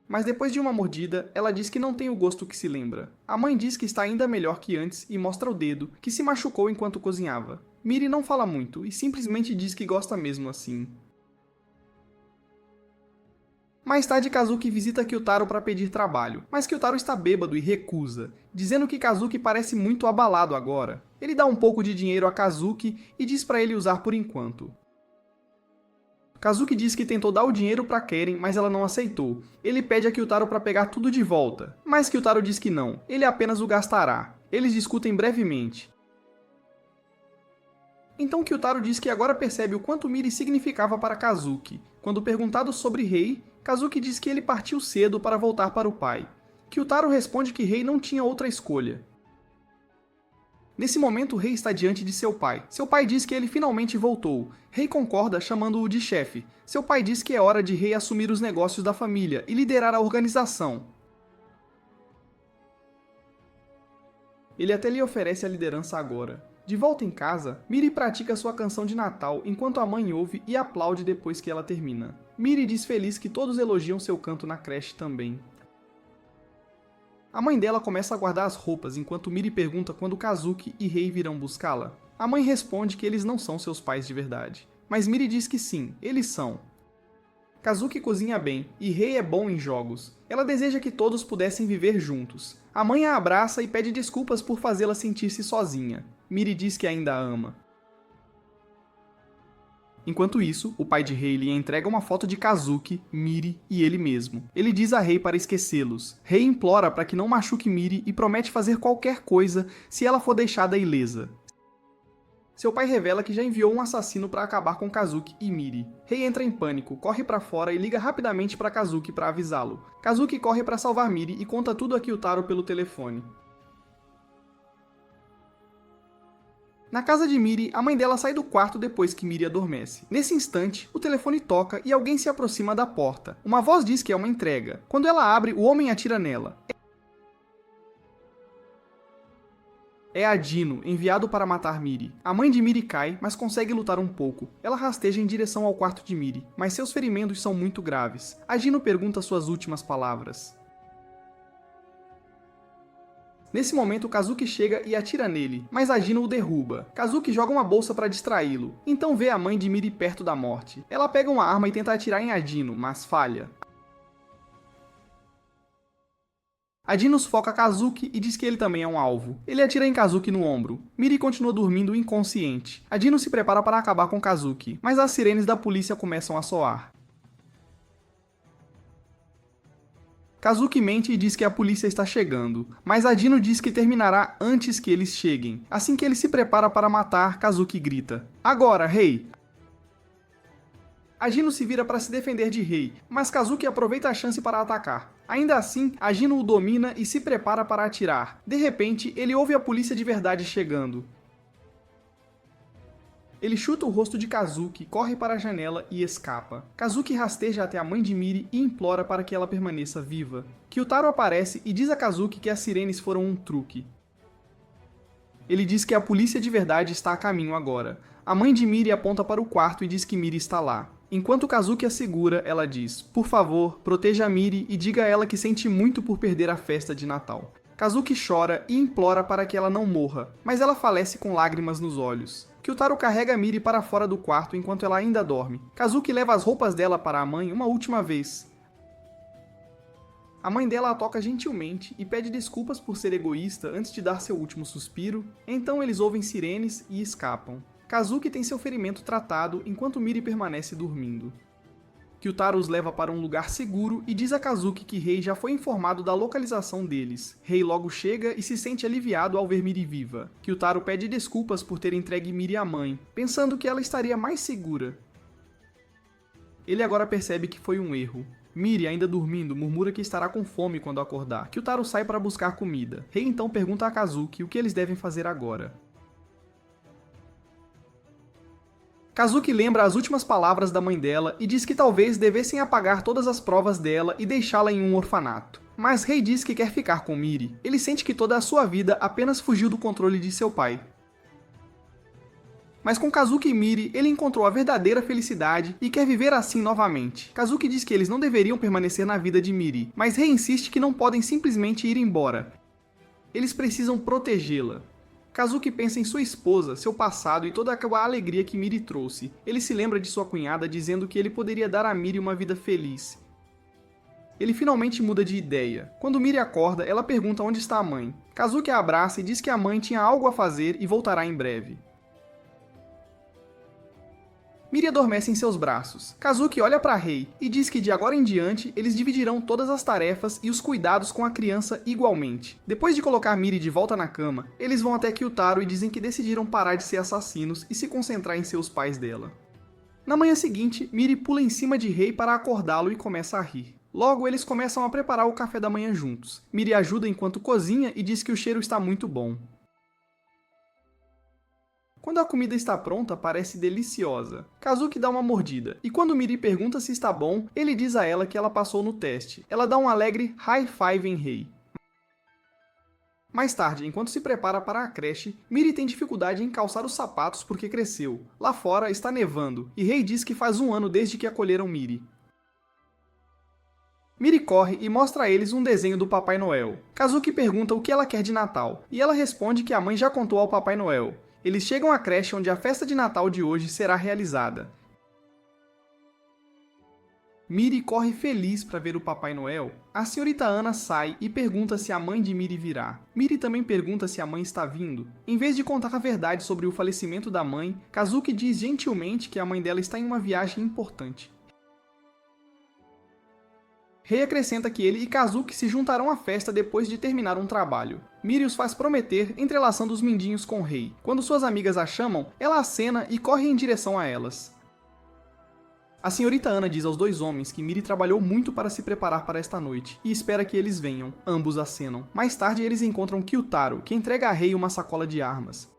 Mas depois de uma mordida, ela diz que não tem o gosto que se lembra. A mãe diz que está ainda melhor que antes e mostra o dedo, que se machucou enquanto cozinhava. Miri não fala muito e simplesmente diz que gosta mesmo assim. Mais tarde, Kazuki visita Kyutaro para pedir trabalho, mas Kyutaro está bêbado e recusa, dizendo que Kazuki parece muito abalado agora. Ele dá um pouco de dinheiro a Kazuki e diz para ele usar por enquanto. Kazuki diz que tentou dar o dinheiro para Keren, mas ela não aceitou. Ele pede a Kyutaro para pegar tudo de volta, mas Kyutaro diz que não, ele apenas o gastará. Eles discutem brevemente. Então Kyutaro diz que agora percebe o quanto Miri significava para Kazuki. Quando perguntado sobre Rei, Kazuki diz que ele partiu cedo para voltar para o pai. Kyutaro responde que Rei não tinha outra escolha. Nesse momento, Rei está diante de seu pai. Seu pai diz que ele finalmente voltou. Rei concorda, chamando-o de chefe. Seu pai diz que é hora de Rei assumir os negócios da família e liderar a organização. Ele até lhe oferece a liderança agora. De volta em casa, Miri pratica sua canção de Natal enquanto a mãe ouve e aplaude depois que ela termina. Miri diz feliz que todos elogiam seu canto na creche também. A mãe dela começa a guardar as roupas enquanto Miri pergunta quando Kazuki e Rei virão buscá-la. A mãe responde que eles não são seus pais de verdade, mas Miri diz que sim, eles são. Kazuki cozinha bem e Rei é bom em jogos. Ela deseja que todos pudessem viver juntos. A mãe a abraça e pede desculpas por fazê-la sentir-se sozinha. Miri diz que ainda a ama. Enquanto isso, o pai de Rei lhe entrega uma foto de Kazuki, Miri e ele mesmo. Ele diz a Rei para esquecê-los. Rei implora para que não machuque Miri e promete fazer qualquer coisa se ela for deixada ilesa. Seu pai revela que já enviou um assassino para acabar com Kazuki e Miri. Rei entra em pânico, corre para fora e liga rapidamente para Kazuki para avisá-lo. Kazuki corre para salvar Miri e conta tudo a Kyutaro pelo telefone. Na casa de Miri, a mãe dela sai do quarto depois que Miri adormece. Nesse instante, o telefone toca e alguém se aproxima da porta. Uma voz diz que é uma entrega. Quando ela abre, o homem atira nela. É a Dino, enviado para matar Miri. A mãe de Miri cai, mas consegue lutar um pouco. Ela rasteja em direção ao quarto de Miri, mas seus ferimentos são muito graves. A Dino pergunta suas últimas palavras. Nesse momento, Kazuki chega e atira nele, mas a Dino o derruba. Kazuki joga uma bolsa para distraí-lo, então vê a mãe de Miri perto da morte. Ela pega uma arma e tenta atirar em Adino, mas falha. Adino sufoca Kazuki e diz que ele também é um alvo. Ele atira em Kazuki no ombro. Miri continua dormindo inconsciente. Adino se prepara para acabar com Kazuki, mas as sirenes da polícia começam a soar. Kazuki mente e diz que a polícia está chegando, mas Adino diz que terminará antes que eles cheguem. Assim que ele se prepara para matar, Kazuki grita: "Agora, Rei!" Agino se vira para se defender de Rei, mas Kazuki aproveita a chance para atacar. Ainda assim, Agino o domina e se prepara para atirar. De repente, ele ouve a polícia de verdade chegando. Ele chuta o rosto de Kazuki, corre para a janela e escapa. Kazuki rasteja até a mãe de Miri e implora para que ela permaneça viva. Kyutaro aparece e diz a Kazuki que as sirenes foram um truque. Ele diz que a polícia de verdade está a caminho agora. A mãe de Miri aponta para o quarto e diz que Miri está lá. Enquanto Kazuki a segura, ela diz: "Por favor, proteja a Miri e diga a ela que sente muito por perder a festa de Natal." Kazuki chora e implora para que ela não morra, mas ela falece com lágrimas nos olhos. Kyutaro carrega Miri para fora do quarto enquanto ela ainda dorme. Kazuki leva as roupas dela para a mãe uma última vez. A mãe dela a toca gentilmente e pede desculpas por ser egoísta antes de dar seu último suspiro. Então eles ouvem sirenes e escapam. Kazuki tem seu ferimento tratado enquanto Miri permanece dormindo. Kyutaro os leva para um lugar seguro e diz a Kazuki que Rei já foi informado da localização deles. Rei logo chega e se sente aliviado ao ver Miri viva. Kyutaro pede desculpas por ter entregue Miri à mãe, pensando que ela estaria mais segura. Ele agora percebe que foi um erro. Miri, ainda dormindo, murmura que estará com fome quando acordar. Kyutaro sai para buscar comida. Rei então pergunta a Kazuki o que eles devem fazer agora. Kazuki lembra as últimas palavras da mãe dela e diz que talvez devessem apagar todas as provas dela e deixá-la em um orfanato. Mas Rei diz que quer ficar com Miri. Ele sente que toda a sua vida apenas fugiu do controle de seu pai. Mas com Kazuki e Miri, ele encontrou a verdadeira felicidade e quer viver assim novamente. Kazuki diz que eles não deveriam permanecer na vida de Miri, mas Rei insiste que não podem simplesmente ir embora. Eles precisam protegê-la. Kazuki pensa em sua esposa, seu passado e toda aquela alegria que Miri trouxe. Ele se lembra de sua cunhada dizendo que ele poderia dar a Miri uma vida feliz. Ele finalmente muda de ideia. Quando Miri acorda, ela pergunta onde está a mãe. Kazuki a abraça e diz que a mãe tinha algo a fazer e voltará em breve. Miri adormece em seus braços. Kazuki olha para Rei e diz que de agora em diante eles dividirão todas as tarefas e os cuidados com a criança igualmente. Depois de colocar Miri de volta na cama, eles vão até Kyutaro e dizem que decidiram parar de ser assassinos e se concentrar em seus pais dela. Na manhã seguinte, Miri pula em cima de Rei para acordá-lo e começa a rir. Logo, eles começam a preparar o café da manhã juntos. Miri ajuda enquanto cozinha e diz que o cheiro está muito bom. Quando a comida está pronta, parece deliciosa. Kazuki dá uma mordida, e quando Miri pergunta se está bom, ele diz a ela que ela passou no teste. Ela dá um alegre high five em Rei. Mais tarde, enquanto se prepara para a creche, Miri tem dificuldade em calçar os sapatos porque cresceu. Lá fora está nevando, e Rei diz que faz um ano desde que acolheram Miri. Miri corre e mostra a eles um desenho do Papai Noel. Kazuki pergunta o que ela quer de Natal, e ela responde que a mãe já contou ao Papai Noel. Eles chegam à creche onde a festa de Natal de hoje será realizada. Miri corre feliz para ver o Papai Noel. A senhorita Ana sai e pergunta se a mãe de Miri virá. Miri também pergunta se a mãe está vindo. Em vez de contar a verdade sobre o falecimento da mãe, Kazuki diz gentilmente que a mãe dela está em uma viagem importante. Rei acrescenta que ele e Kazuki se juntarão à festa depois de terminar um trabalho. Miri os faz prometer, entrelaçando os mindinhos com Rei. Quando suas amigas a chamam, ela acena e corre em direção a elas. A senhorita Ana diz aos dois homens que Miri trabalhou muito para se preparar para esta noite, e espera que eles venham. Ambos acenam. Mais tarde eles encontram Kyutaro, que entrega a Rei uma sacola de armas.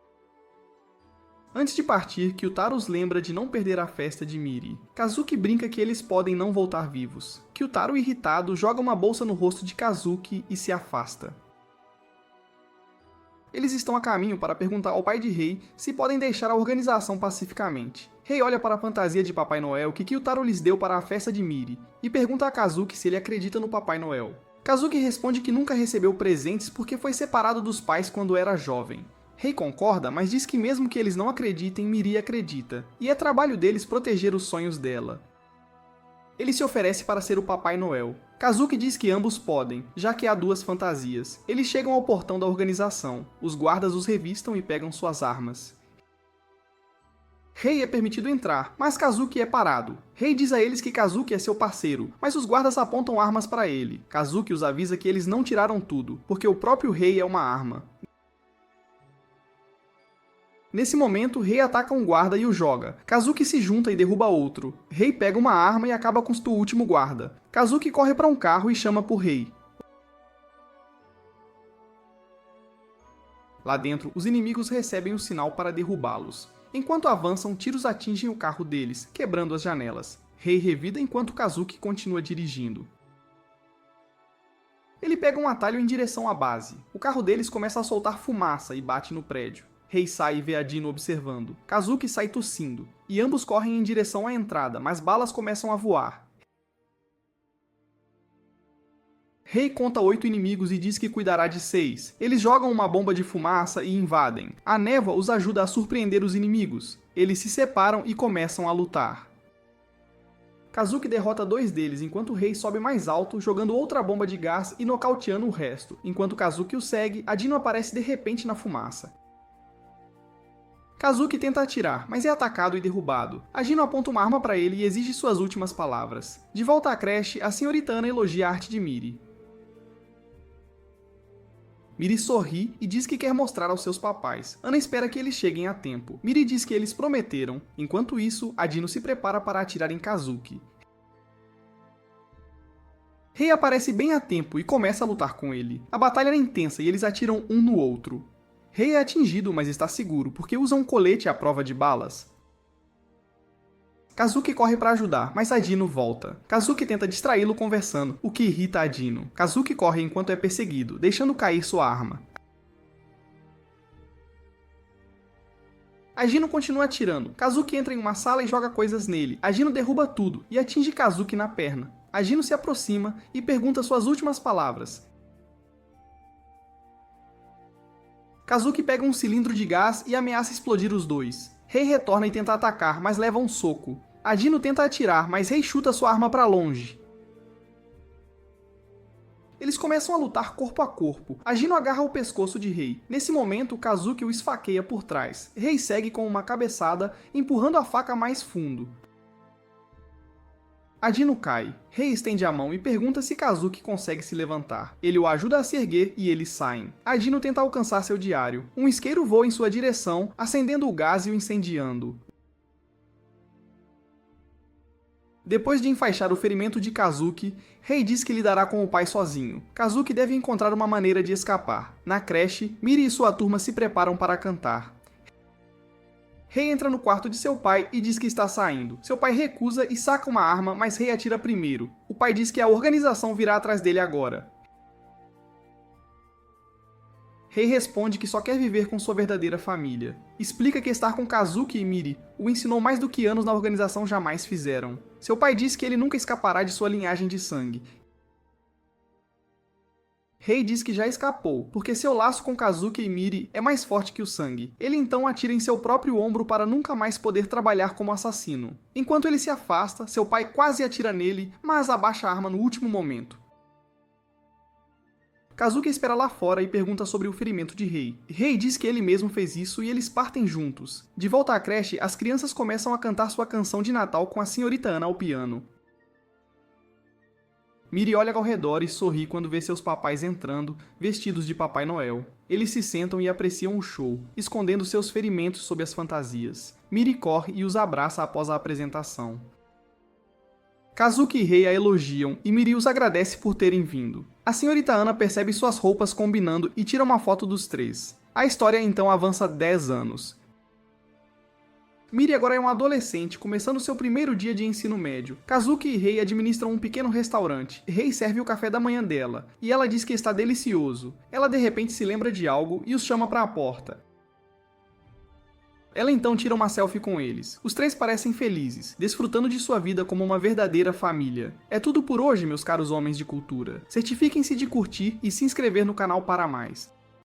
Antes de partir, Kyutaro os lembra de não perder a festa de Miri. Kazuki brinca que eles podem não voltar vivos. Kyutaro, irritado, joga uma bolsa no rosto de Kazuki e se afasta. Eles estão a caminho para perguntar ao pai de Rei se podem deixar a organização pacificamente. Rei olha para a fantasia de Papai Noel que Kyutaro lhes deu para a festa de Miri e pergunta a Kazuki se ele acredita no Papai Noel. Kazuki responde que nunca recebeu presentes porque foi separado dos pais quando era jovem. Rei concorda, mas diz que mesmo que eles não acreditem, Miri acredita, e é trabalho deles proteger os sonhos dela. Ele se oferece para ser o Papai Noel. Kazuki diz que ambos podem, já que há duas fantasias. Eles chegam ao portão da organização. Os guardas os revistam e pegam suas armas. Rei é permitido entrar, mas Kazuki é parado. Rei diz a eles que Kazuki é seu parceiro, mas os guardas apontam armas para ele. Kazuki os avisa que eles não tiraram tudo, porque o próprio Rei é uma arma. Nesse momento, Rei ataca um guarda e o joga. Kazuki se junta e derruba outro. Rei pega uma arma e acaba com o último guarda. Kazuki corre para um carro e chama por Rei. Lá dentro, os inimigos recebem o sinal para derrubá-los. Enquanto avançam, tiros atingem o carro deles, quebrando as janelas. Rei revida enquanto Kazuki continua dirigindo. Ele pega um atalho em direção à base. O carro deles começa a soltar fumaça e bate no prédio. Rei sai e vê a Dino observando. Kazuki sai tossindo, e ambos correm em direção à entrada, mas balas começam a voar. Rei conta 8 inimigos e diz que cuidará de 6. Eles jogam uma bomba de fumaça e invadem. A névoa os ajuda a surpreender os inimigos. Eles se separam e começam a lutar. Kazuki derrota 2 deles, enquanto Rei sobe mais alto, jogando outra bomba de gás e nocauteando o resto. Enquanto Kazuki o segue, a Dino aparece de repente na fumaça. Kazuki tenta atirar, mas é atacado e derrubado. A Dino aponta uma arma para ele e exige suas últimas palavras. De volta à creche, a senhorita Ana elogia a arte de Miri. Miri sorri e diz que quer mostrar aos seus papais. Ana espera que eles cheguem a tempo. Miri diz que eles prometeram. Enquanto isso, a Dino se prepara para atirar em Kazuki. Rei aparece bem a tempo e começa a lutar com ele. A batalha é intensa e eles atiram um no outro. Rei é atingido, mas está seguro, porque usa um colete à prova de balas. Kazuki corre para ajudar, mas a Dino volta. Kazuki tenta distraí-lo conversando, o que irrita a Dino. Kazuki corre enquanto é perseguido, deixando cair sua arma. A Dino continua atirando. Kazuki entra em uma sala e joga coisas nele. A Dino derruba tudo e atinge Kazuki na perna. A Dino se aproxima e pergunta suas últimas palavras. Kazuki pega um cilindro de gás e ameaça explodir os dois. Rei retorna e tenta atacar, mas leva um soco. A Dino tenta atirar, mas Rei chuta sua arma para longe. Eles começam a lutar corpo a corpo. A Dino agarra o pescoço de Rei. Nesse momento, Kazuki o esfaqueia por trás. Rei segue com uma cabeçada, empurrando a faca mais fundo. A Dino cai. Rei estende a mão e pergunta se Kazuki consegue se levantar. Ele o ajuda a se erguer e eles saem. A Dino tenta alcançar seu diário. Um isqueiro voa em sua direção, acendendo o gás e o incendiando. Depois de enfaixar o ferimento de Kazuki, Rei diz que lidará com o pai sozinho. Kazuki deve encontrar uma maneira de escapar. Na creche, Miri e sua turma se preparam para cantar. Rei entra no quarto de seu pai e diz que está saindo. Seu pai recusa e saca uma arma, mas Rei atira primeiro. O pai diz que a organização virá atrás dele agora. Rei responde que só quer viver com sua verdadeira família. Explica que estar com Kazuki e Miri o ensinou mais do que anos na organização jamais fizeram. Seu pai diz que ele nunca escapará de sua linhagem de sangue. Rei diz que já escapou, porque seu laço com Kazuki e Miri é mais forte que o sangue. Ele então atira em seu próprio ombro para nunca mais poder trabalhar como assassino. Enquanto ele se afasta, seu pai quase atira nele, mas abaixa a arma no último momento. Kazuki espera lá fora e pergunta sobre o ferimento de Rei. Rei diz que ele mesmo fez isso e eles partem juntos. De volta à creche, as crianças começam a cantar sua canção de Natal com a senhorita Ana ao piano. Miri olha ao redor e sorri quando vê seus papais entrando, vestidos de Papai Noel. Eles se sentam e apreciam o show, escondendo seus ferimentos sob as fantasias. Miri corre e os abraça após a apresentação. Kazuki e Rei a elogiam e Miri os agradece por terem vindo. A senhorita Ana percebe suas roupas combinando e tira uma foto dos três. A história então avança 10 anos. Miri agora é um adolescente, começando seu primeiro dia de ensino médio. Kazuki e Rei administram um pequeno restaurante. Rei serve o café da manhã dela, e ela diz que está delicioso. Ela de repente se lembra de algo e os chama para a porta. Ela então tira uma selfie com eles. Os três parecem felizes, desfrutando de sua vida como uma verdadeira família. É tudo por hoje, meus caros homens de cultura. Certifiquem-se de curtir e se inscrever no canal para mais.